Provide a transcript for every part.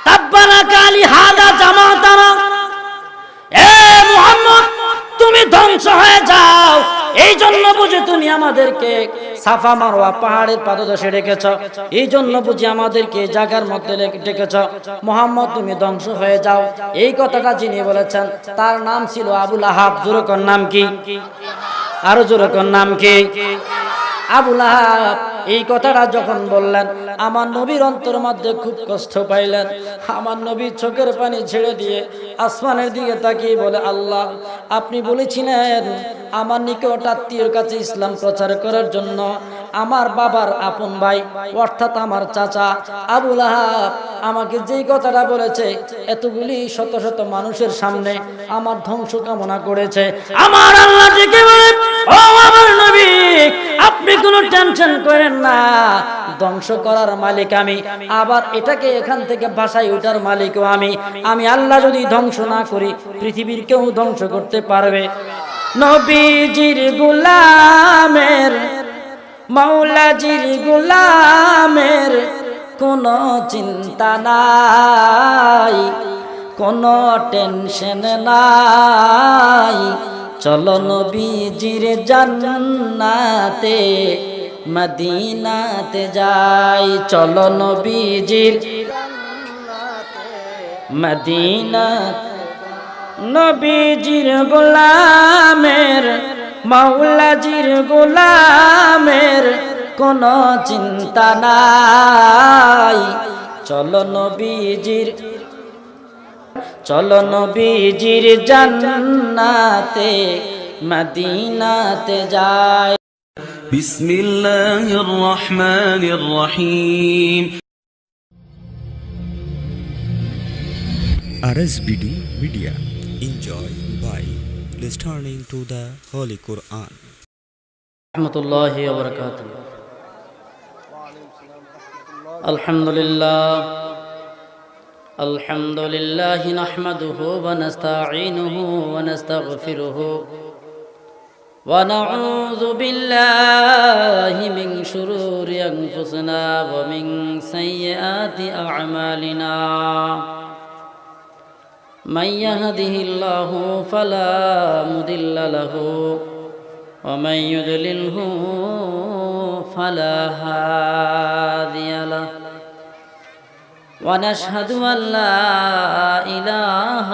তাব্বালাকা লিহাদা জামাতানা, এ মুহাম্মদ তুমি ধ্বংস হয়ে যাও, এই জন্য বুঝি তুমি আমাদেরকে সাফা মারওয়া পাহাড়ের পাদদেশে রেখেছ, এই জন্য বুঝি আমাদেরকে জায়গার মধ্যে রেখেছ। মুহাম্মদ তুমি ধ্বংস হয়ে যাও, এই কথাটা যিনি বলেছেন তার নাম ছিল আবু লাহাব। জোরকর নাম কি? আরো জোরকর নাম কি? আবু লাহাব এই কথাটা যখন বললেন, আমার নবীর অন্তর মধ্যে খুব কষ্ট পাইলেন। আমার নবী চোখের পানি ছেড়ে দিয়ে আসমানের দিকে তাকিয়ে বলে, আল্লাহ, আপনি বলেছিলেন আমার নিকট আত্মীয়র কাছে ইসলাম প্রচার করার জন্য আমার বাবার আপন ভাই অর্থাৎ আমার চাচা আবু লাহাব আমাকে যেই কথাটা বলেছে, এতগুলি শত শত মানুষের সামনে আমার ধ্বংস কামনা করেছে। আমার আল্লাহ ডেকে বলে, ও আমার নবী, আপনি কোনো টেনশন করেন না, ধ্বংস করার মালিক আমি, আবার এটাকে এখান থেকে ভাষায় ওঠার মালিকও আমি। আমি আল্লাহ যদি ধ্বংস না করি, পৃথিবীর কেউ ধ্বংস করতে পারবে? নবীজির গোলামের, মাওলাজির গোলামের কোনো চিন্তা নাই, কোনো টেনশন নাই, চলো নবীজির জান্নাতে মদিনাতে যাই, চলো নবীজির মদিনা। নবীজির গোলামের, মাওলাজির গোলামের কোনো চিন্তা নাই, চলো নবীজির, চলো নবীজির জান্নাতে মদিনাতে যাই। বিসমিল্লাহির রহমানির রহিম। RSBD Media. Enjoy by listening to the Holy Quran. রাহমাতুল্লাহি ওয়া বারাকাতুহু। আলহামদুলিল্লাহ, আলহামদুলিল্লাহি নাহমাদুহু ওয়া নাস্তাঈনুহু ওয়া নাস্তাগফিরুহু ওয়া নাউযু বিল্লাহি মিন শুরুরি আনফুসিনা ওয়া মিন সাইয়্যাতি আ'মালিনা। من يهده الله فلا مضل له ومن يضلله فلا هادي له ونشهد أن لا إله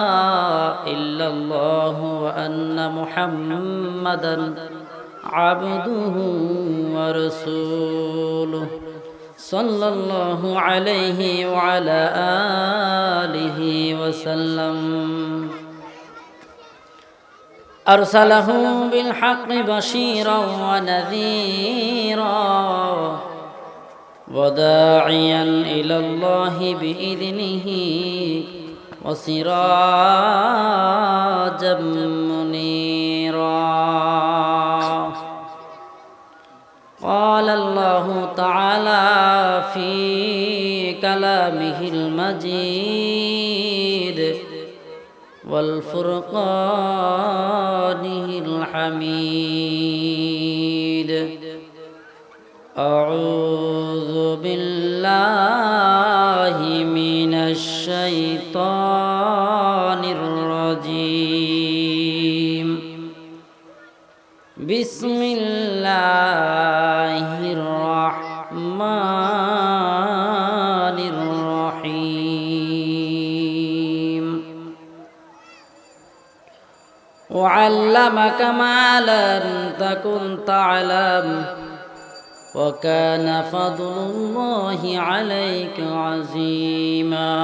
إلا الله وأن محمدا عبده ورسوله صلى الله عليه وعلى آله وسلم. أرسله بالحق بشيرا ونذيرا وداعيا إلى الله بإذنه وسراجا منيرا. قال الله تعالى في كلامه المجيد والفرقانه الحميد. أعوذ بالله من الشيطان الرجيم. بسم الله الرحمن الرحيم. وعلمك ما لم تكن تعلم وكان فضل الله عليك عظيما.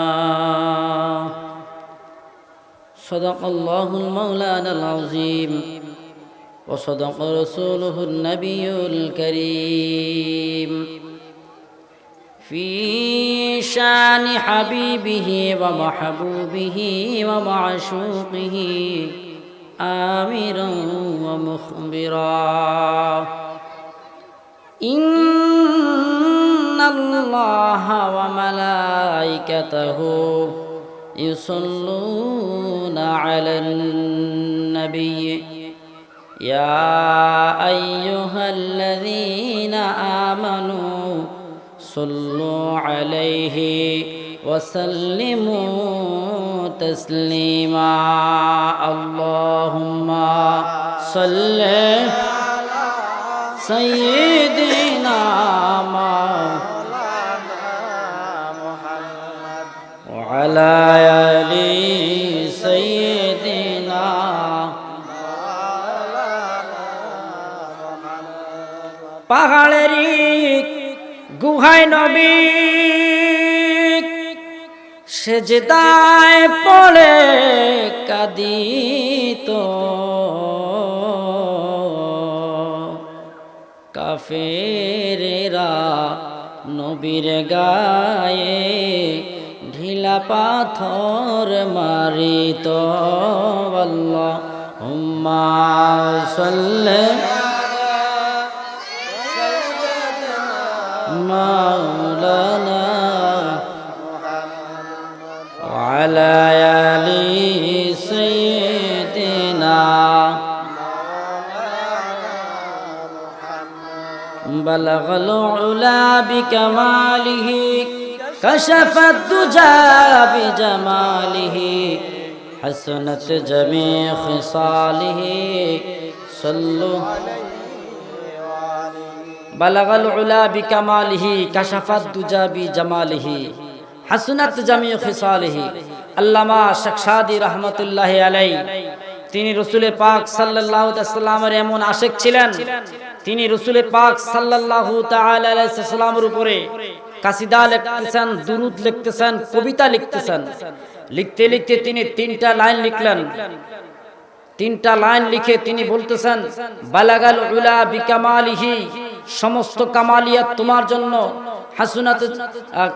صدق الله المولانا العظيم وصدق رسوله النبي الكريم في شان حبيبه ومحبوبه ومعشوقه آمرا ومخبرا. إن الله وملائكته يصلون على النبي يا أيها الذين آمنوا صلوا عليه وسلموا تسليما اللهم صل سيدنا وعلى آل سيدنا পাহাড়েরই গুহায় নবী সেজদায় পড়ে কাঁদিত কাফেরেরা নবীর গায়ে ঢিলা পাথর মারিত আল্লাহুম্মা সাল্লি মাওলানা وعلى آل سيدنا بلغ العلا بكماله كشف الدجى بجماله حسنت جميع خصاله صلوا بلغ العلا بكماله كشف الدجى بجماله হাসনাত জামি খিসালিহি আল্লামা শেখ সাদি রহমাতুল্লাহি আলাইহি তিনি রাসূল পাক সাল্লাল্লাহু আলাইহি ওয়াসাল্লামের এমন আশিক ছিলেন তিনি রাসূল পাক সাল্লাল্লাহু তাআলা আলাইহি ওয়াসাল্লামের উপরে কাসিদা লিখতেছেন দুরূদ লিখতেছেন কবিতা লিখতেছেন লিখতে লিখতে তিনি তিনটা লাইন লিখলেন তিনটা লাইন লিখে তিনি বলতেছেন বালাগাল উলা বিকামালিহি সমস্ত কামালিয়াত তোমার জন্য হাসনাত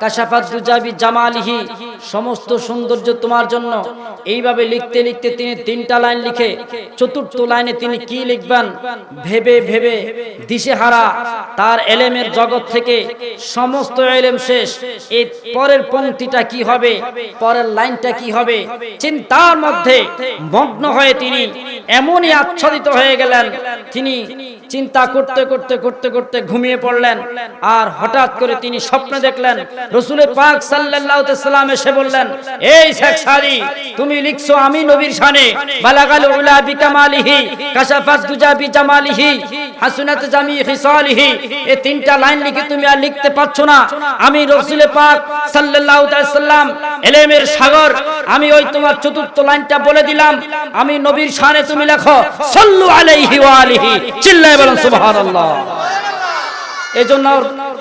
কাশাফাত দুজাবি জামালিহি সমস্ত সৌন্দর্য তোমার জন্য এইভাবে লিখতে লিখতে তিনি তিনটা লাইন লিখে চতুর্থ লাইনে তিনি কি লিখবেন ভেবে ভেবে দিশেহারা তার ইলমের জগৎ থেকে সমস্ত ইলম শেষ এই পরের পংক্তিটা কি হবে পরের লাইনটা কি হবে চিন্তার মধ্যে মগ্ন হয়ে তিনি এমনই আচ্ছাদিত হয়ে গেলেন তিনি চিন্তা করতে করতে করতে করতে ঘুমিয়ে পড়লেন আর হঠাৎ করে তিনি স্বপ্ন দেখলেন রাসূল পাক সাল্লাল্লাহু আলাইহি ওয়াসাল্লাম এসে বললেন এই শেখ সাদি তুমি লিখছো আমি নবীর শানে বালাগাল উলা বিকামালিহি কাশাফাত দুজা বিজামালিহি হাসনাত জামি খিসালিহি এই তিনটা লাইন লিখে তুমি আর লিখতে পারছো না আমি রাসূল পাক সাল্লাল্লাহু আলাইহি ওয়াসাল্লাম ইলমের সাগর আমি ওই তোমার চতুর্থ লাইনটা বলে দিলাম আমি নবীর শানে তুমি লেখো সাল্লু আলাইহি ওয়া আলিহি চিল্লায়ে বলেন সুবহানাল্লাহ এজন্য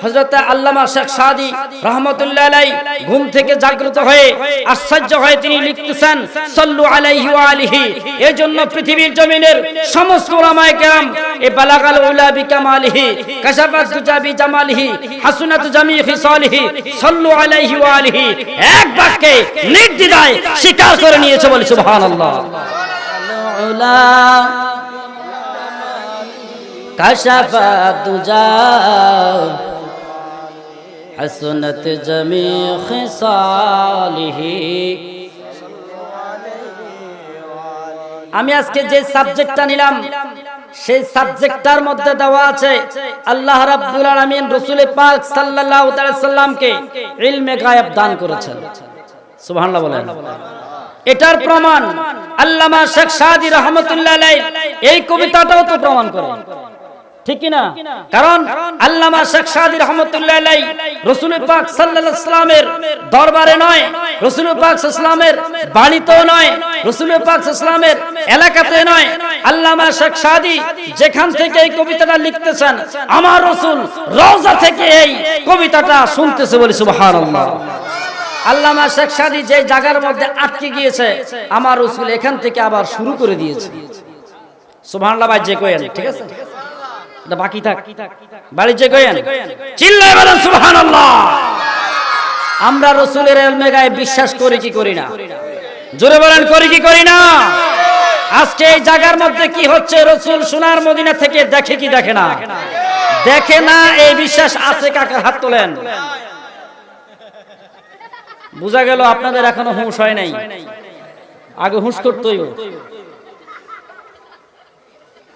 হযরত আল্লামা শেখ সাদি রাহমাতুল্লাহ আলাইহি ঘুম থেকে জাগ্রত হয়ে আশ্চর্য হয়ে তিনি লিখতেছেন সাল্লু আলাইহি ওয়া আলিহি এজন্য পৃথিবীর জমিনের সমস্ত উলামায়ে কেরাম এ বালাগাল উলা বিকামালিহি কাশাফাত দুজা বিজামালিহি হাসনাত জামি খিসালিহি সাল্লু আলাইহি ওয়া আলিহি এক বাক্যে নির্দ্বিধায় স্বীকার করে নিয়েছে বলে সুবহানাল্লাহ উলা কাশাফাত দুজা হাসনাত জামি খিসালিহি আমি আজকে যে সাবজেক্টটা নিলাম সেই সাবজেক্টটার মধ্যে দেওয়া আছে আল্লাহ রাব্বুল আলামিন রাসূল পাক সাল্লাল্লাহু আলাইহি ওয়াসাল্লামকে ইলমে গায়েব দান করেছেন সুবহানাল্লাহ বলেন এটার প্রমাণ আল্লামা শেখ সাদি রাহমাতুল্লাহ আলাইহি এই কবিতাটাও তো প্রমাণ করে ঠিক কি না কারণ আল্লামা শেখ সাদি রাহমাতুল্লাহ আলাইহি রাসূল পাক সাল্লাল্লাহু আলাইহি ওয়াসাল্লামের দরবারে নয় রাসূল পাক সাল্লাল্লাহু আলাইহি ওয়াসাল্লামের বাড়িতেও নয় রাসূল পাক সাল্লাল্লাহু আলাইহি ওয়াসাল্লামের এলাকাতে নয় আল্লামা শেখ সাদি যেখান থেকে এই কবিতাটা লিখতেছেন আমার রাসূল রওজা থেকে এই কবিতাটা শুনতেছে বলি সুবহানাল্লাহ আল্লামা শেখ সাদি যে জায়গার মধ্যে আটকে গিয়েছে আমার রাসূল এখান থেকে আবার শুরু করে দিয়েছে সুবহানাল্লাহ ভাই যে কইেন ঠিক আছে এটা বাকি থাক বাড়ি যে কইেন চিল্লায় বলেন সুবহানাল্লাহ আমরা রাসূলের ইলমে গায়েব বিশ্বাস করি কি করি না জোরে বলেন করি কি করি না আজকে এই জায়গার মধ্যে কি হচ্ছে রাসূল সোনার মদিনা থেকে দেখে কি দেখে না দেখে না এই বিশ্বাস আছে কাকার হাত তোলেন বুঝা গেল আপনাদের এখনো হুঁশ হয় নাই আগে হুঁশ করতে হইব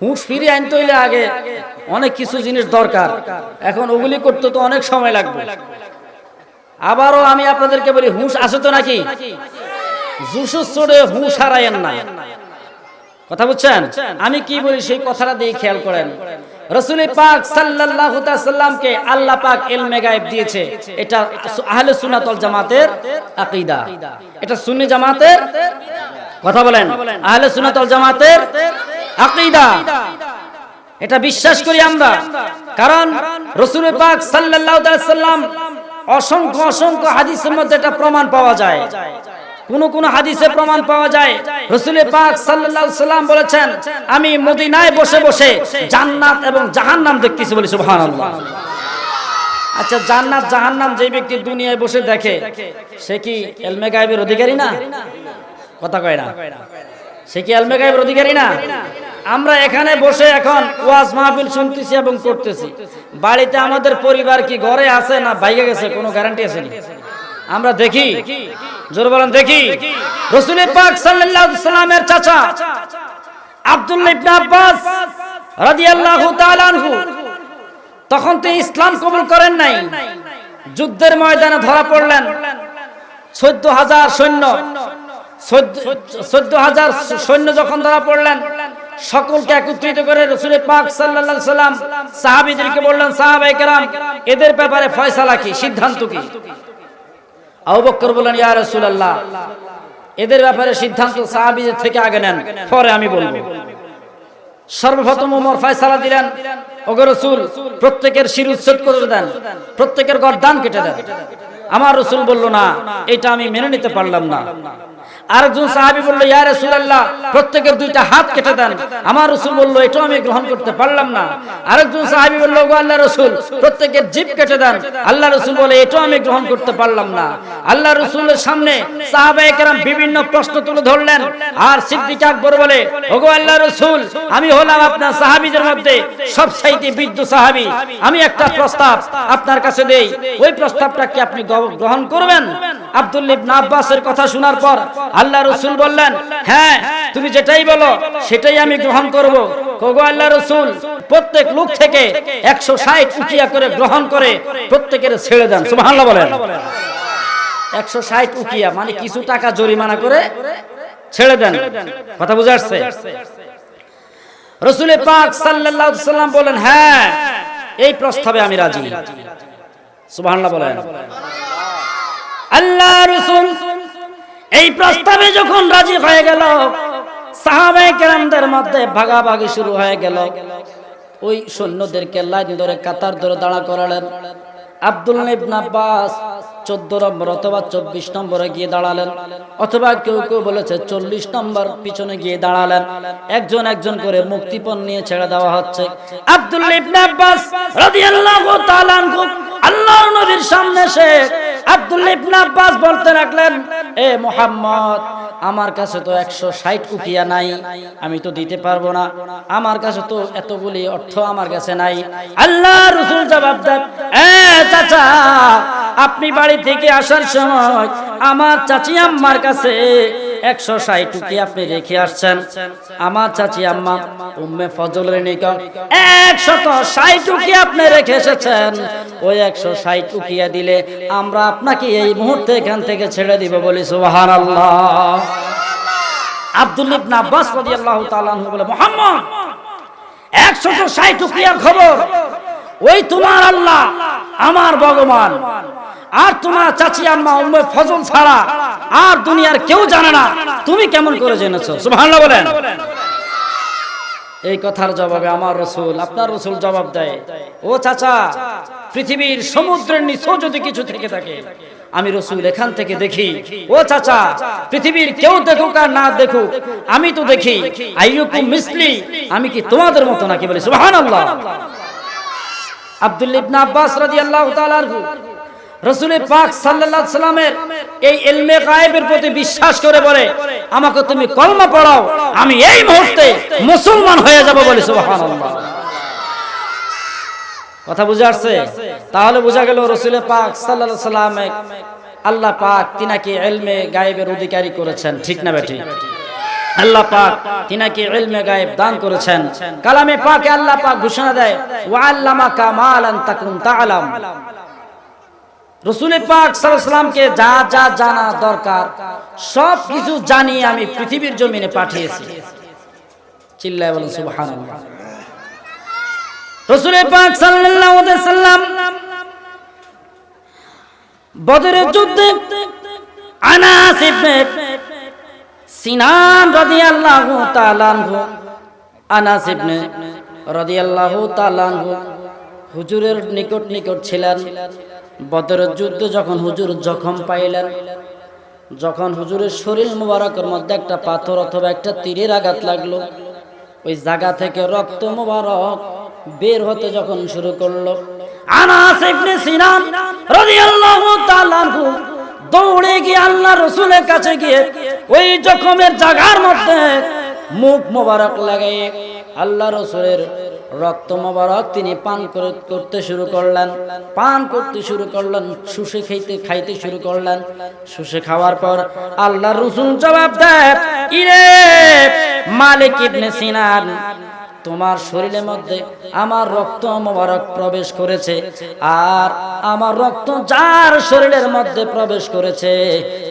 হুঁশ ফিরে আনতে হইলে আগে অনেক কিছু জিনিস দরকার এখন ওগুলি করতে তো অনেক সময় লাগবে আবারও আমি আপনাদেরকে বলি, হুঁশ আছে তো নাকি? জুসুস চড়ে হুঁশ হারায়েন না। কথা বুঝছেন? আমি কি বলি সেই কথাটা দিয়ে খেয়াল করেন। রাসূল পাক সাল্লাল্লাহু তাআলা সাল্লামকে আল্লাহ পাক ইলমে গায়েব দিয়েছে, এটা আহলে সুন্নাত ওয়াল জামাতের আকীদা। এটা সুন্নি জামাতের, কথা বলেন, আহলে সুন্নাত ওয়াল জামাতের আকীদা। এটা বিশ্বাস করি আমরা, কারণ রাসূল পাক সাল্লাল্লাহু তাআলা সাল্লাম অসংখ্য অসংখ্য হাদিসের মধ্যে এটা প্রমাণ পাওয়া যায়। কোন হাদিসে প্রমাণ পাওয়া যায় রাসূল পাক সাল্লাল্লাহু আলাইহি সাল্লাম বলেছেন, আমি মদিনায় বসে বসে জান্নাত এবং জাহান্নাম দেখতেছি, বলি সুবহানাল্লাহ। আচ্ছা, জান্নাত জাহান্নাম যে ব্যক্তি দুনিয়ায় বসে দেখে, সে কি ইলমে গায়েবের অধিকারী না? কথা কয় না? সে কি ইলমে গায়েবের অধিকারী না? আমরা এখানে বসে এখন ওয়াজ মাহফিল শুনতেছি এবং করতেছি, বাড়িতে আমাদের পরিবার কি ঘরে আছে না বাইরে গেছে, কোনো গ্যারান্টি আছে না? আমরা দেখি, জোরে বলেন দেখি। রাসূল পাক সাল্লাল্লাহু আলাইহি সাল্লামের চাচা আব্দুল্লাহ ইবনে আব্বাস রাদিয়াল্লাহু তাআলা আনহু তখন তো ইসলাম কবুল করেন নাই, যুদ্ধের ময়দানে ধরা পড়লেন। ১৪,০০০ সৈন্য, ১৪,০০০ সৈন্য যখন ধরা পড়লেন, সকলকে একত্রিত করে রাসূল পাক সাল্লাল্লাহু আলাইহি সাল্লাম সাহাবীদেরকে বললেন, সাহাবায়ে কেরাম, এদের ব্যাপারে ফয়সালা কি, সিদ্ধান্ত কি? আবু বকর বললেন, ইয়া রাসূলুল্লাহ, এদের ব্যাপারে সিদ্ধান্ত সাহাবীদের থেকে আগে নেন, পরে আমি বলবো। সর্বপ্রথম ওমর ফয়সালা দিলেন, ওগো রাসূল, প্রত্যেকের শির উচ্ছেদ করে দেন, প্রত্যেকের গর্দান কেটে দেন। আমার রাসূল বলল, না, এটা আমি মেনে নিতে পারলাম না। আরেকজন সাহাবী বলল, ইয়া রাসূলুল্লাহ, প্রত্যেকের দুইটা হাত কেটে দেন। আমার রাসূল বলল, এটাও আমি গ্রহণ করতে পারলাম না। আরেকজন সাহাবী বলল, ওগো আল্লাহর রাসূল, প্রত্যেকের জিভ কেটে দেন। আল্লাহর রাসূল বলে, এটাও আমি গ্রহণ করতে পারলাম না। আল্লাহর রাসূলের সামনে সাহাবায়ে কেরাম বিভিন্ন প্রশ্ন তুলে ধরলেন, আর সিদ্দিক আকবর বলে, ওগো আল্লাহর রাসূল, আমি হলাম আপনার সাহাবীদের মধ্যে সবচাইতে বৃদ্ধ সাহাবী, আমি একটা প্রস্তাব আপনার কাছে দেই, ওই প্রস্তাবটা কি আপনি গ্রহণ করবেন? আব্দুল্লাহ ইবনে আব্বাসের কথা শোনার পর আল্লাহ রাসূল বললেন, হ্যাঁ, তুমি যেটাই বলো সেটাই আমি গ্রহণ করব। ওগো আল্লাহ রাসূল, প্রত্যেক লোক থেকে 160 উকিয়া করে গ্রহণ করে প্রত্যেকের ছেড়ে দেন। সুবহানাল্লাহ বলেন। 160 উকিয়া মানে কিছু টাকা জরিমানা করে ছেড়ে দেন। কথা বুঝা আসছে? রাসূল পাক সাল্লাল্লাহু আলাইহি সাল্লাম বলেন, হ্যাঁ, এই প্রস্তাবে আমি রাজি। সুবহানাল্লাহ বলেন। আল্লাহ রাসূল এই প্রস্তাবে যখন রাজি হয়ে গেল, সাহাবায়ে কেরামদের মধ্যে ভাগাভাগি শুরু হয়ে গেল। ওই সৈন্যদেরকে লাইন ধরে কাতার ধরে দাঁড়া করালেন। আব্দুল্লাহ ইবনে আব্বাস 14 নম্বর অথবা 24 নম্বরে গিয়ে দাঁড়ালেন, অথবা কেউ কেউ বলেছে 40 নম্বর পিছনে গিয়ে দাঁড়ালেন। একজন একজন করে মুক্তিপণ নিয়ে ছেড়ে দেওয়া হচ্ছে। আব্দুল্লাহ ইবনে আব্বাস রাদিয়াল্লাহু তাআলা আনহু আল্লাহর নবীর সামনে এসে আব্দুল্লাহ ইবনে আব্বাস বলতে লাগলেন, এ মুহাম্মদ, আমার কাছে তো 160 উকিয়া নাই, আমি তো দিতে পারবো না, আমার কাছে তো এতগুলি অর্থ আমার কাছে নাই। আল্লাহ রাসূল জবাব দেন, এ চাচা, আপনি বাড়ি থেকে আসার সময় আমার চাচি আম্মার কাছে 160 উকিয়া আপনি রেখে আসছেন। আমার চাচি আম্মা উম্মে ফজলের নিকট 160 উকিয়া আপনি রেখে এসেছেন। ওই 160 উকিয়া দিলে আমরা আপনাকে এই মুহূর্তে এখান থেকে ছেড়ে দিব, বলি সুবহানাল্লাহ। আব্দুল্লাহ ইবনে আব্বাস রাদিয়াল্লাহু তাআলা আনহু বলে, মুহাম্মদ, 160 উকিয়ার খবর ওই তোমার আল্লাহ আমার ভগবান আর তোমার চাচি আম্মা উম্মে ফজল ছাড়া আর দুনিয়ার কেউ জানে না, তুমি কেমন করে জেনেছো? সুবহানাল্লাহ বলেন। এই কথার জবাবে আমার রাসূল, আপনার রাসূল জবাব দেয়, ও চাচা, পৃথিবীর সমুদ্রের নিচেও যদি কিছু থেকে থাকে আমি রাসূল এখান থেকে দেখি। ও চাচা, পৃথিবীর কেউ দেখুক আর না দেখুক, আমি তো দেখি। আইয়ুকুম মিসলি, আমি কি তোমাদের মতো নাকি? বলি সুবহানাল্লাহ। আব্দুল্লাহ ইবনে আব্বাস রাদিয়াল্লাহু তাআলা আনহু রাসূল পাক সাল্লাল্লাহু আলাইহি সাল্লামের এই ইলমে গায়েবের প্রতি বিশ্বাস করে বলে, আমাকে তুমি কলমা পড়াও, আমি এই মুহূর্তে মুসলমান হয়ে যাব, বলি সুবহানাল্লাহ। কথা বুঝা আসছে? তাহলে বোঝা গেল রাসূল পাক সাল্লাল্লাহু আলাইহি সাল্লামে আল্লাহ পাক তিনাকে ইলমে গায়েবের অধিকারী করেছেন, ঠিক না বেঠিক? আল্লাহ পাক তিনাকে ইলমে গায়েব দান করেছেন। কালামে পাকে আল্লাহ পাক ঘোষণা দেয়, ওয়া আল্লামাকা মা লাম তাকুন তা'লাম। রাসূল পাক সাল্লাল্লাহু আলাইহি সাল্লামকে যা যা জানা দরকার সব কিছু জানিয়ে আমি পৃথিবীর জমিনে পাঠিয়েছি। চিল্লায় বলুন সুবহানাল্লাহ। রাসূল পাক সাল্লাল্লাহু আলাইহি সাল্লাম বদরের যুদ্ধে আনাস ইবনে সিনান রাদিয়াল্লাহু তাআলা আনহু, আনাস ইবনে রাদিয়াল্লাহু তাআলা আনহু হুজুরের নিকট ছিলেন। বদরের যুদ্ধে যখন হুজুর জখম পাইলেন, যখন হুজুরের শরীর মোবারকের মধ্যে একটা পাথর অথবা একটা তীরের আঘাত লাগলো, ওই জায়গা থেকে রক্ত মোবারক বের হতে যখন শুরু করলো, আনাস ইবনে সিনান রাদিয়াল্লাহু তাআলা আনহু দৌড়ে গিয়ে আল্লাহ রাসূলের কাছে গিয়ে ওই জখমের জায়গার মধ্যে মুখ মোবারক লাগাই আল্লাহ রাসূলের রক্ত মোবারক তিনি পান করতে শুরু করলেন, পান করতে শুরু করলেন, শুষে খাইতে শুরু করলেন। শুষে খাওয়ার পর আল্লাহ রাসূল জবাব দেয়, ইরে মালিক ইবনে সিনান, তোমার শরীরের মধ্যে আমার রক্ত মোবারক প্রবেশ করেছে, আর আমার রক্ত যার শরীরের মধ্যে প্রবেশ করেছে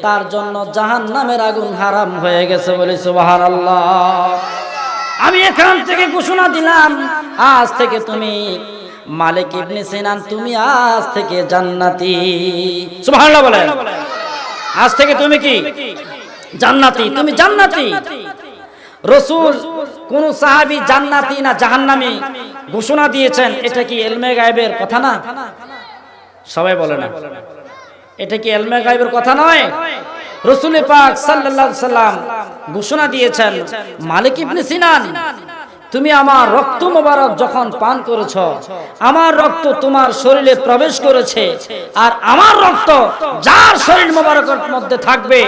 তার জন্য জাহান্নামের আগুন হারাম হয়ে গেছে। বলি সুবহানাল্লাহ। আমি এখান থেকে ঘোষণা দিলাম, আজ থেকে তুমি মালিক ইবনে সিনান, তুমি আজ থেকে জান্নাতি। সুবহানাল্লাহ বলেন। আজ থেকে তুমি কি জান্নাতি, তুমি জান্নাতি। রাসূল কোন সাহাবী জান্নাতি না জাহান্নামী ঘোষণা দিয়েছেন, এটা কি ইলমে গায়বের কথা না? সবাই বলে না, এটা কি ইলমে গায়বের কথা নয়? রাসূল পাক সাল্লাল্লাহু আলাইহি সাল্লাম ঘোষণা দিয়েছেন, মালিক ইবনে সিনান, তুমি আমার রক্ত মোবারক যখন পান করেছ, আমার রক্ত তোমার শরীরে প্রবেশ করেছে, আর আমার রক্ত যার শরীর মোবারকের মধ্যে থাকবে,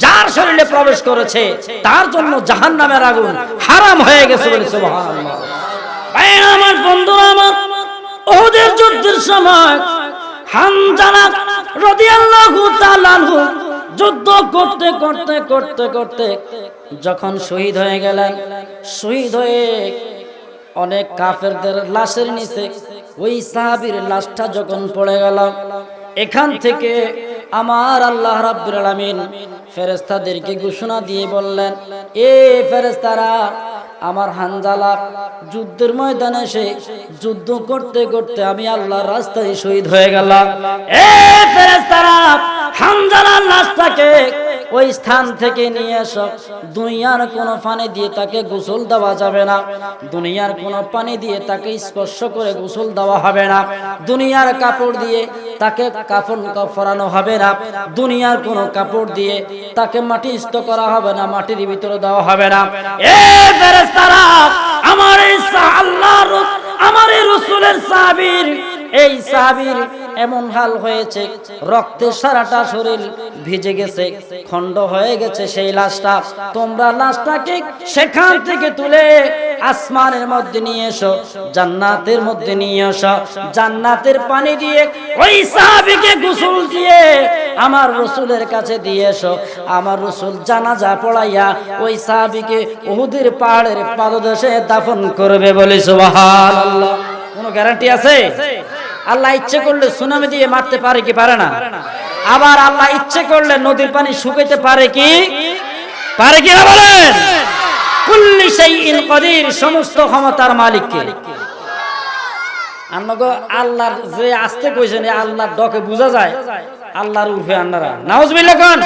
যার শরীরে প্রবেশ করেছে তার জন্য জাহান্নামের আগুন হারাম হয়ে গেছে। বলে সুবহানাল্লাহ। ভাই আমার, বন্ধুরা আমার, উহুদের যুদ্ধের সময় হামজা রাদিয়াল্লাহু তাআলা আনহু যুদ্ধ করতে করতে করতে করতে যখন শহীদ হয়ে গেলেন, শহীদ হয়ে অনেক কাফেরদের লাশের নিচে ওই সাহাবীর লাশটা যখন পড়ে গেল, এখান থেকে আমার আল্লাহ রাব্বুল আলামিন ফেরেশতাদেরকে ঘোষণা দিয়ে বললেন, এ ফেরেশতারা, আমার হানজালা যুদ্ধের ময়দানে এসে যুদ্ধ করতে করতে আমি আল্লাহর রাস্তায় শহীদ হয়ে গেলাম। এ ফেরেশতারা, হানজালার লাশটাকে ওই স্থান থেকে নিয়ে এসো। দুনিয়ার কোনো পানি দিয়ে তাকে গোসল দেওয়া যাবে না, দুনিয়ার কোনো পানি দিয়ে তাকে স্পর্শ করে গোসল দেওয়া হবে না, দুনিয়ার কাপড় দিয়ে তাকে কাফন পরানো হবে না, দুনিয়ার কোনো কাপড় দিয়ে তাকে মাটিস্থ করা হবে না, মাটির ভিতরে দেওয়া হবে না। এ ফেরেশতারা, আমার এই আল্লাহর, আমার এই রাসূলের সাহাবীর, এই সাহাবীর এমন হাল হয়েছে, রক্তে সারাটা শরীর ভিজে গেছে, খন্ড হয়ে গেছে সেই লাশটা। তোমরা লাশটাকে সেখান থেকে তুলে আসমানের মধ্যে নিয়ে এসো, জান্নাতের মধ্যে নিয়ে এসো, জান্নাতের পানি দিয়ে ওই সাহাবীকে গোসল দিয়ে আমার রাসূলের কাছে দিয়ে এসো। আমার রাসূল জানাজা পড়াইয়া ওই সাহাবীকে উহুদের পাহাড়ের পাদদেশে দাফন করবে। বলি সুবহানাল্লাহ। কোনো গ্যারান্টি আছে? আল্লাহ ইচ্ছে করলে সুনামি দিয়ে মারতে পারে কি পারে না? আবার আল্লাহ ইচ্ছে করলে নদীর পানি শুকাইতে পারে কি পারে কি না? বলেন। কুল্লি শাইইন কাদির, সমস্ত ক্ষমতার মালিক কে? আন্নাগো আল্লাহর যে আস্তে কইছেন, আল্লাহর ডকে বোঝা যায় আল্লাহর উরফে আন্নারা। নাউজুবিল্লাহ কোন?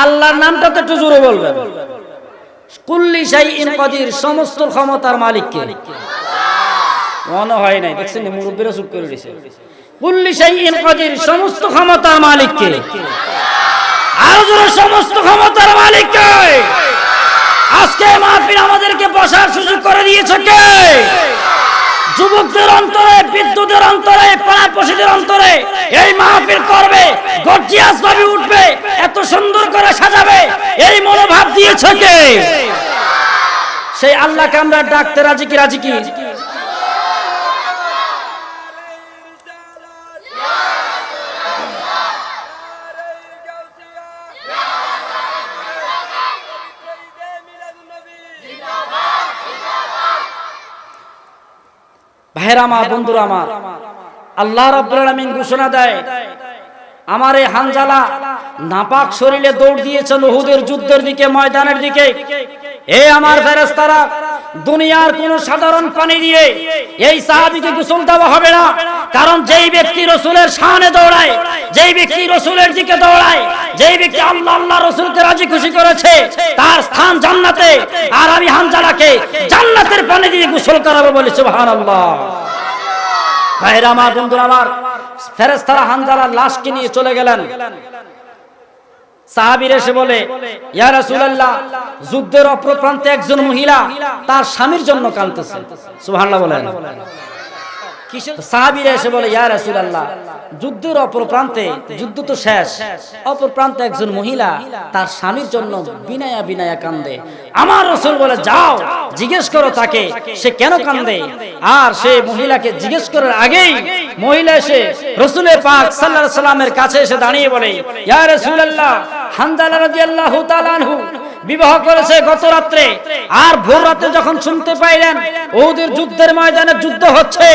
আল্লাহর নামটা তো একটু জোরে বলবেন। কুল্লি শাইইন কাদির, সমস্ত ক্ষমতার মালিক কে? মনে হয় নাই, দেখছেন মুরব্বীরা চুপ করে দিয়েছে। কুল্লি শাইইন কাদির, সমস্ত ক্ষমতার মালিক কে? আর জোরে, সমস্ত ক্ষমতার মালিক কে? আজকে মাহফিল আমাদেরকে বসার সুযোগ করে দিয়েছে কে? যুবকদের অন্তরে, বিদ্যুতের অন্তরে, পাড়াপড়শিদের অন্তরে এই মাহফিল করবে, গর্জিয়াস ভাবে উঠবে, এত সুন্দর করে সাজাবে, এই মনোভাব দিয়েছে কে? সেই আল্লাহকে আমরা ডাকতে রাজি কি? রাজি কি? ভাইরা আমার, বন্ধুরা আমার, আল্লাহ রাব্বুল আলামিন ঘোষণা দেয়, আমার এই হানজালা নাপাক শরীরে দৌড় দিয়েছেন উহুদের যুদ্ধের দিকে, ময়দানের দিকে। এ আমার ফেরেশতারা, দুনিয়ার কোন সাধারণ পানি দিয়ে এই সাহাবীকে গোসল দেওয়া হবে না। কারণ যেই ব্যক্তি রাসূলের শানে দৌড়ায়, যেই ব্যক্তি রাসূলের দিকে দৌড়ায়, যেই ব্যক্তি আল্লাহ আল্লাহ রাসূলকে রাজি খুশি করেছে, তার স্থান জান্নাতে। আর আমি হানজালাকে জান্নাতের পানি দিয়ে গোসল করাবো বলি সুবহানাল্লাহ। ভাইরা আমার, বন্ধুরা আমার, ফেরেশতারা হানজালার লাশকে নিয়ে চলে গেলেন। সাহাবীরা এসে বলে, ইয়া রাসূলুল্লাহ, যুদ্ধের অপর প্রান্তে একজন মহিলা তার স্বামীর জন্য কাঁদতেছে। সুবহানাল্লাহ বলেন। সাহাবীরা এসে বলে, ইয়া রাসূলুল্লাহ, যুদ্ধের অপর প্রান্তে, যুদ্ধ তো শেষ, অপর প্রান্তে একজন মহিলা তার স্বামীর জন্য বিনায়া বিনায়া কান্দে। আমার রাসূল বলে, যাও জিজ্ঞেস করো তাকে সে কেন কান্দে। আর সে মহিলাকে জিজ্ঞেস করার আগেই মহিলা এসে রাসূলের পাক সাল্লাল্লাহু আলাইহি সাল্লামের কাছে এসে দাঁড়িয়ে বলে, ইয়া রাসূলুল্লাহ, হানজালা রাদিয়াল্লাহু তাআলা আনহু বিবাহ করেছে গত রাত্রে। আর ভোর রাতে যখন শুনতে পাইলেন উহুদের যুদ্ধের ময়দানে যুদ্ধ হচ্ছে,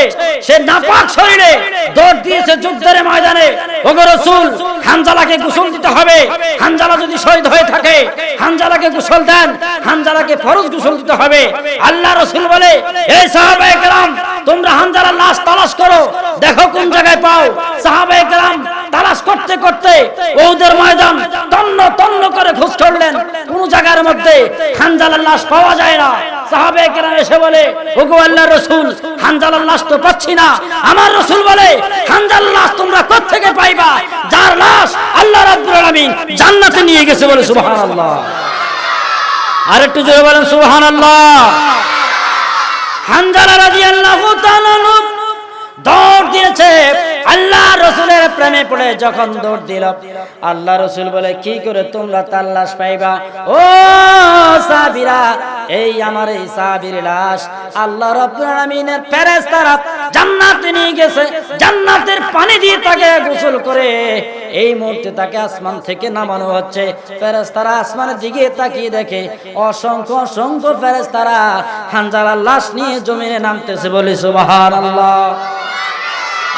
সে নাপাক শরীরে দৌড় দিয়েছে যুদ্ধের ময়দানে। ওগো রাসূল, হানজালাকে গোসল দিতে হবে। হানজালা যদি শহীদ হয়ে থাকে, হানজালাকে গোসল দেন, হানজালাকে ফরজ গোসল দিতে হবে। আল্লাহ রাসূল বলে, এই সাহাবায়ে কেরাম, তোমরা হানজালার লাশ তালাশ করো, দেখো কোন জায়গায় পাও। সাহাবায়ে কেরাম তালাশ করতে করতে উহুদের ময়দান তন্ন তন্ন করে খোঁজ করলেন, কোন জায়গার মধ্যে হানজালার লাশ পাওয়া যায় না। সাহাবায়ে কেরাম এসে বলে, ওগো আল্লাহর রাসূল, হানজালার লাশ তো পাচ্ছি না। আমার রাসূল বলে, হানজালার লাশ তোমরা কোথা থেকে পাইবা? যার লাশ আল্লাহ রাব্বুল আলামিন জান্নাতে নিয়ে গেছে বলে সুবহানাল্লাহ। আর একটু জোরে বলেন সুবহানাল্লাহ। হানজালা রাদিয়াল্লাহু তাআলা দৌড় দিয়েছে আল্লাহ রাসূলের প্রেমে পড়ে। যখন দৌড় দিল, আল্লাহ রাসূল বলে, কি করে তোমরা তার লাশ পাইবা? ও সাহাবীরা, এই আমার এই সাহাবীর লাশ আল্লাহ রাব্বুল আলামিনের ফেরেশতারা জান্নাতে নিয়ে গেছে। জান্নাতের পানি দিয়ে তাকে গোসল করে এই মুহূর্তে তাকে আসমান থেকে নামানো হচ্ছে। ফেরেশতারা আসমানের দিকে তাকিয়ে দেখে অসংখ্য অসংখ্য ফেরেশতারা হানজালার লাশ নিয়ে জমিনে নামতেছে বলে সুবহানাল্লাহ।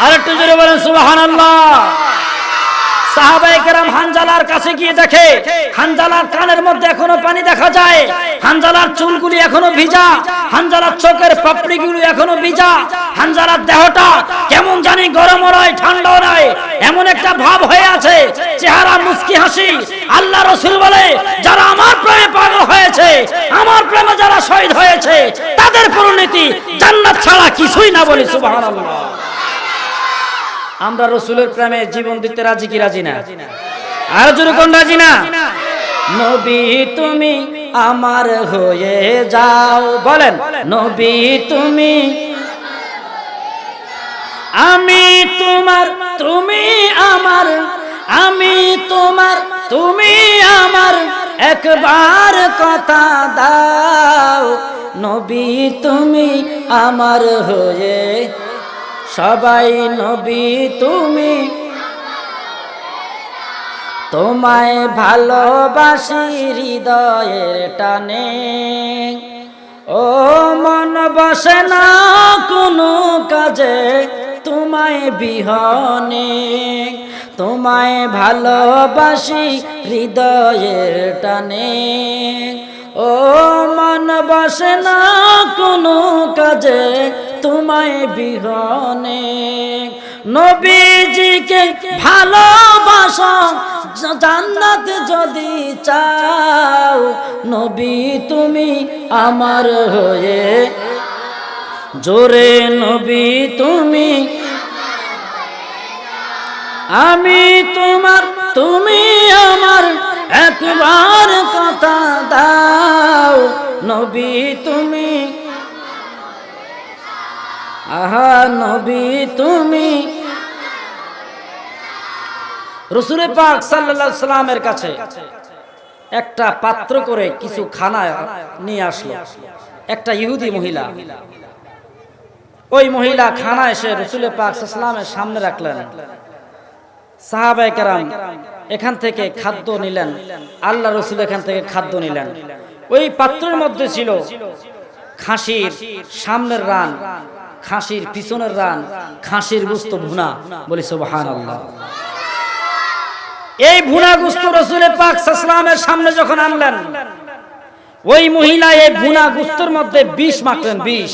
আর একটু জোরে বলেন সুবহানাল্লাহ। সাহাবায়ে কেরাম হানজালার কাছে গিয়ে দেখে হানজালার কানের মধ্যে এখনো পানি দেখা যায়, হানজালার চুলগুলি এখনো ভিজা, হানজালার চোখের পাপড়িগুলি এখনো ভিজা, হানজালার দেহটা কেমন জানি গরম নয় ঠান্ডা নয়, এমন একটা ভাব হয়ে আছে, চেহারা মুস্কি হাসি। আল্লাহ রাসূল বলে, যারা আমার প্রেমে পাগল হয়েছে, আমার প্রেমে যারা শহীদ হয়েছে, তাদের পরিণতি জান্নাত ছাড়া কিছুই না বলি সুবহানাল্লাহ। আমরা রাসূলের প্রেমে জীবন দিতে রাজি কি রাজি না? আর জোরে কোন রাজি না? নবী তুমি আমার হয়ে যাও, বলেন নবী তুমি, আমি তোমার তুমি আমার, আমি তোমার তুমি আমার, একবার কথা দাও, নবী তুমি আমার হয়ে। সবাই নবী তুমি, তোমায় ভালোবাসি হৃদয়ের টানে, ও মন বসে না কোনো কাজে তোমায় বিহনে, তোমায় ভালোবাসি হৃদয়ের টানে, ও মন বসে না কোনো কাজে তোমায় বিহনে। নবীজিকে ভালোবাসো, জান্নাত যদি চাও, নবী তুমি আমার হয়ে। জোরে নবী তুমি, আমি তোমার তুমি আমার, একবার কথা দাও, নবী তুমি, আহা নবী তুমি। রাসূল পাক সাল্লাল্লাহু আলাইহি সাল্লামের কাছে একটা পাত্র করে কিছু খানা নিয়ে আসলো একটা ইহুদি মহিলা। ওই মহিলা খানা এসে রাসূল পাক সাল্লাল্লাহু আলাইহি সাল্লামের সামনে রাখলেন। সাহাবায়ে কেরাম এখান থেকে খাদ্য নিলেন, আল্লাহ রাসূল এখান থেকে খাদ্য নিলেন। ওই পাত্রের মধ্যে ছিল খাসির সামনের রান, খাসির পিছনের রান, খাসির গোশত ভুনা, বলি সুবহানাল্লাহ। এই ভুনা গোস্ত রাসূল পাক সাল্লাল্লাহু আলাইহি ওয়াসাল্লামের সামনে যখন আনলেন, ওই মহিলা এই ভুনা গোস্তের মধ্যে বিষ মাখলেন। বিষ,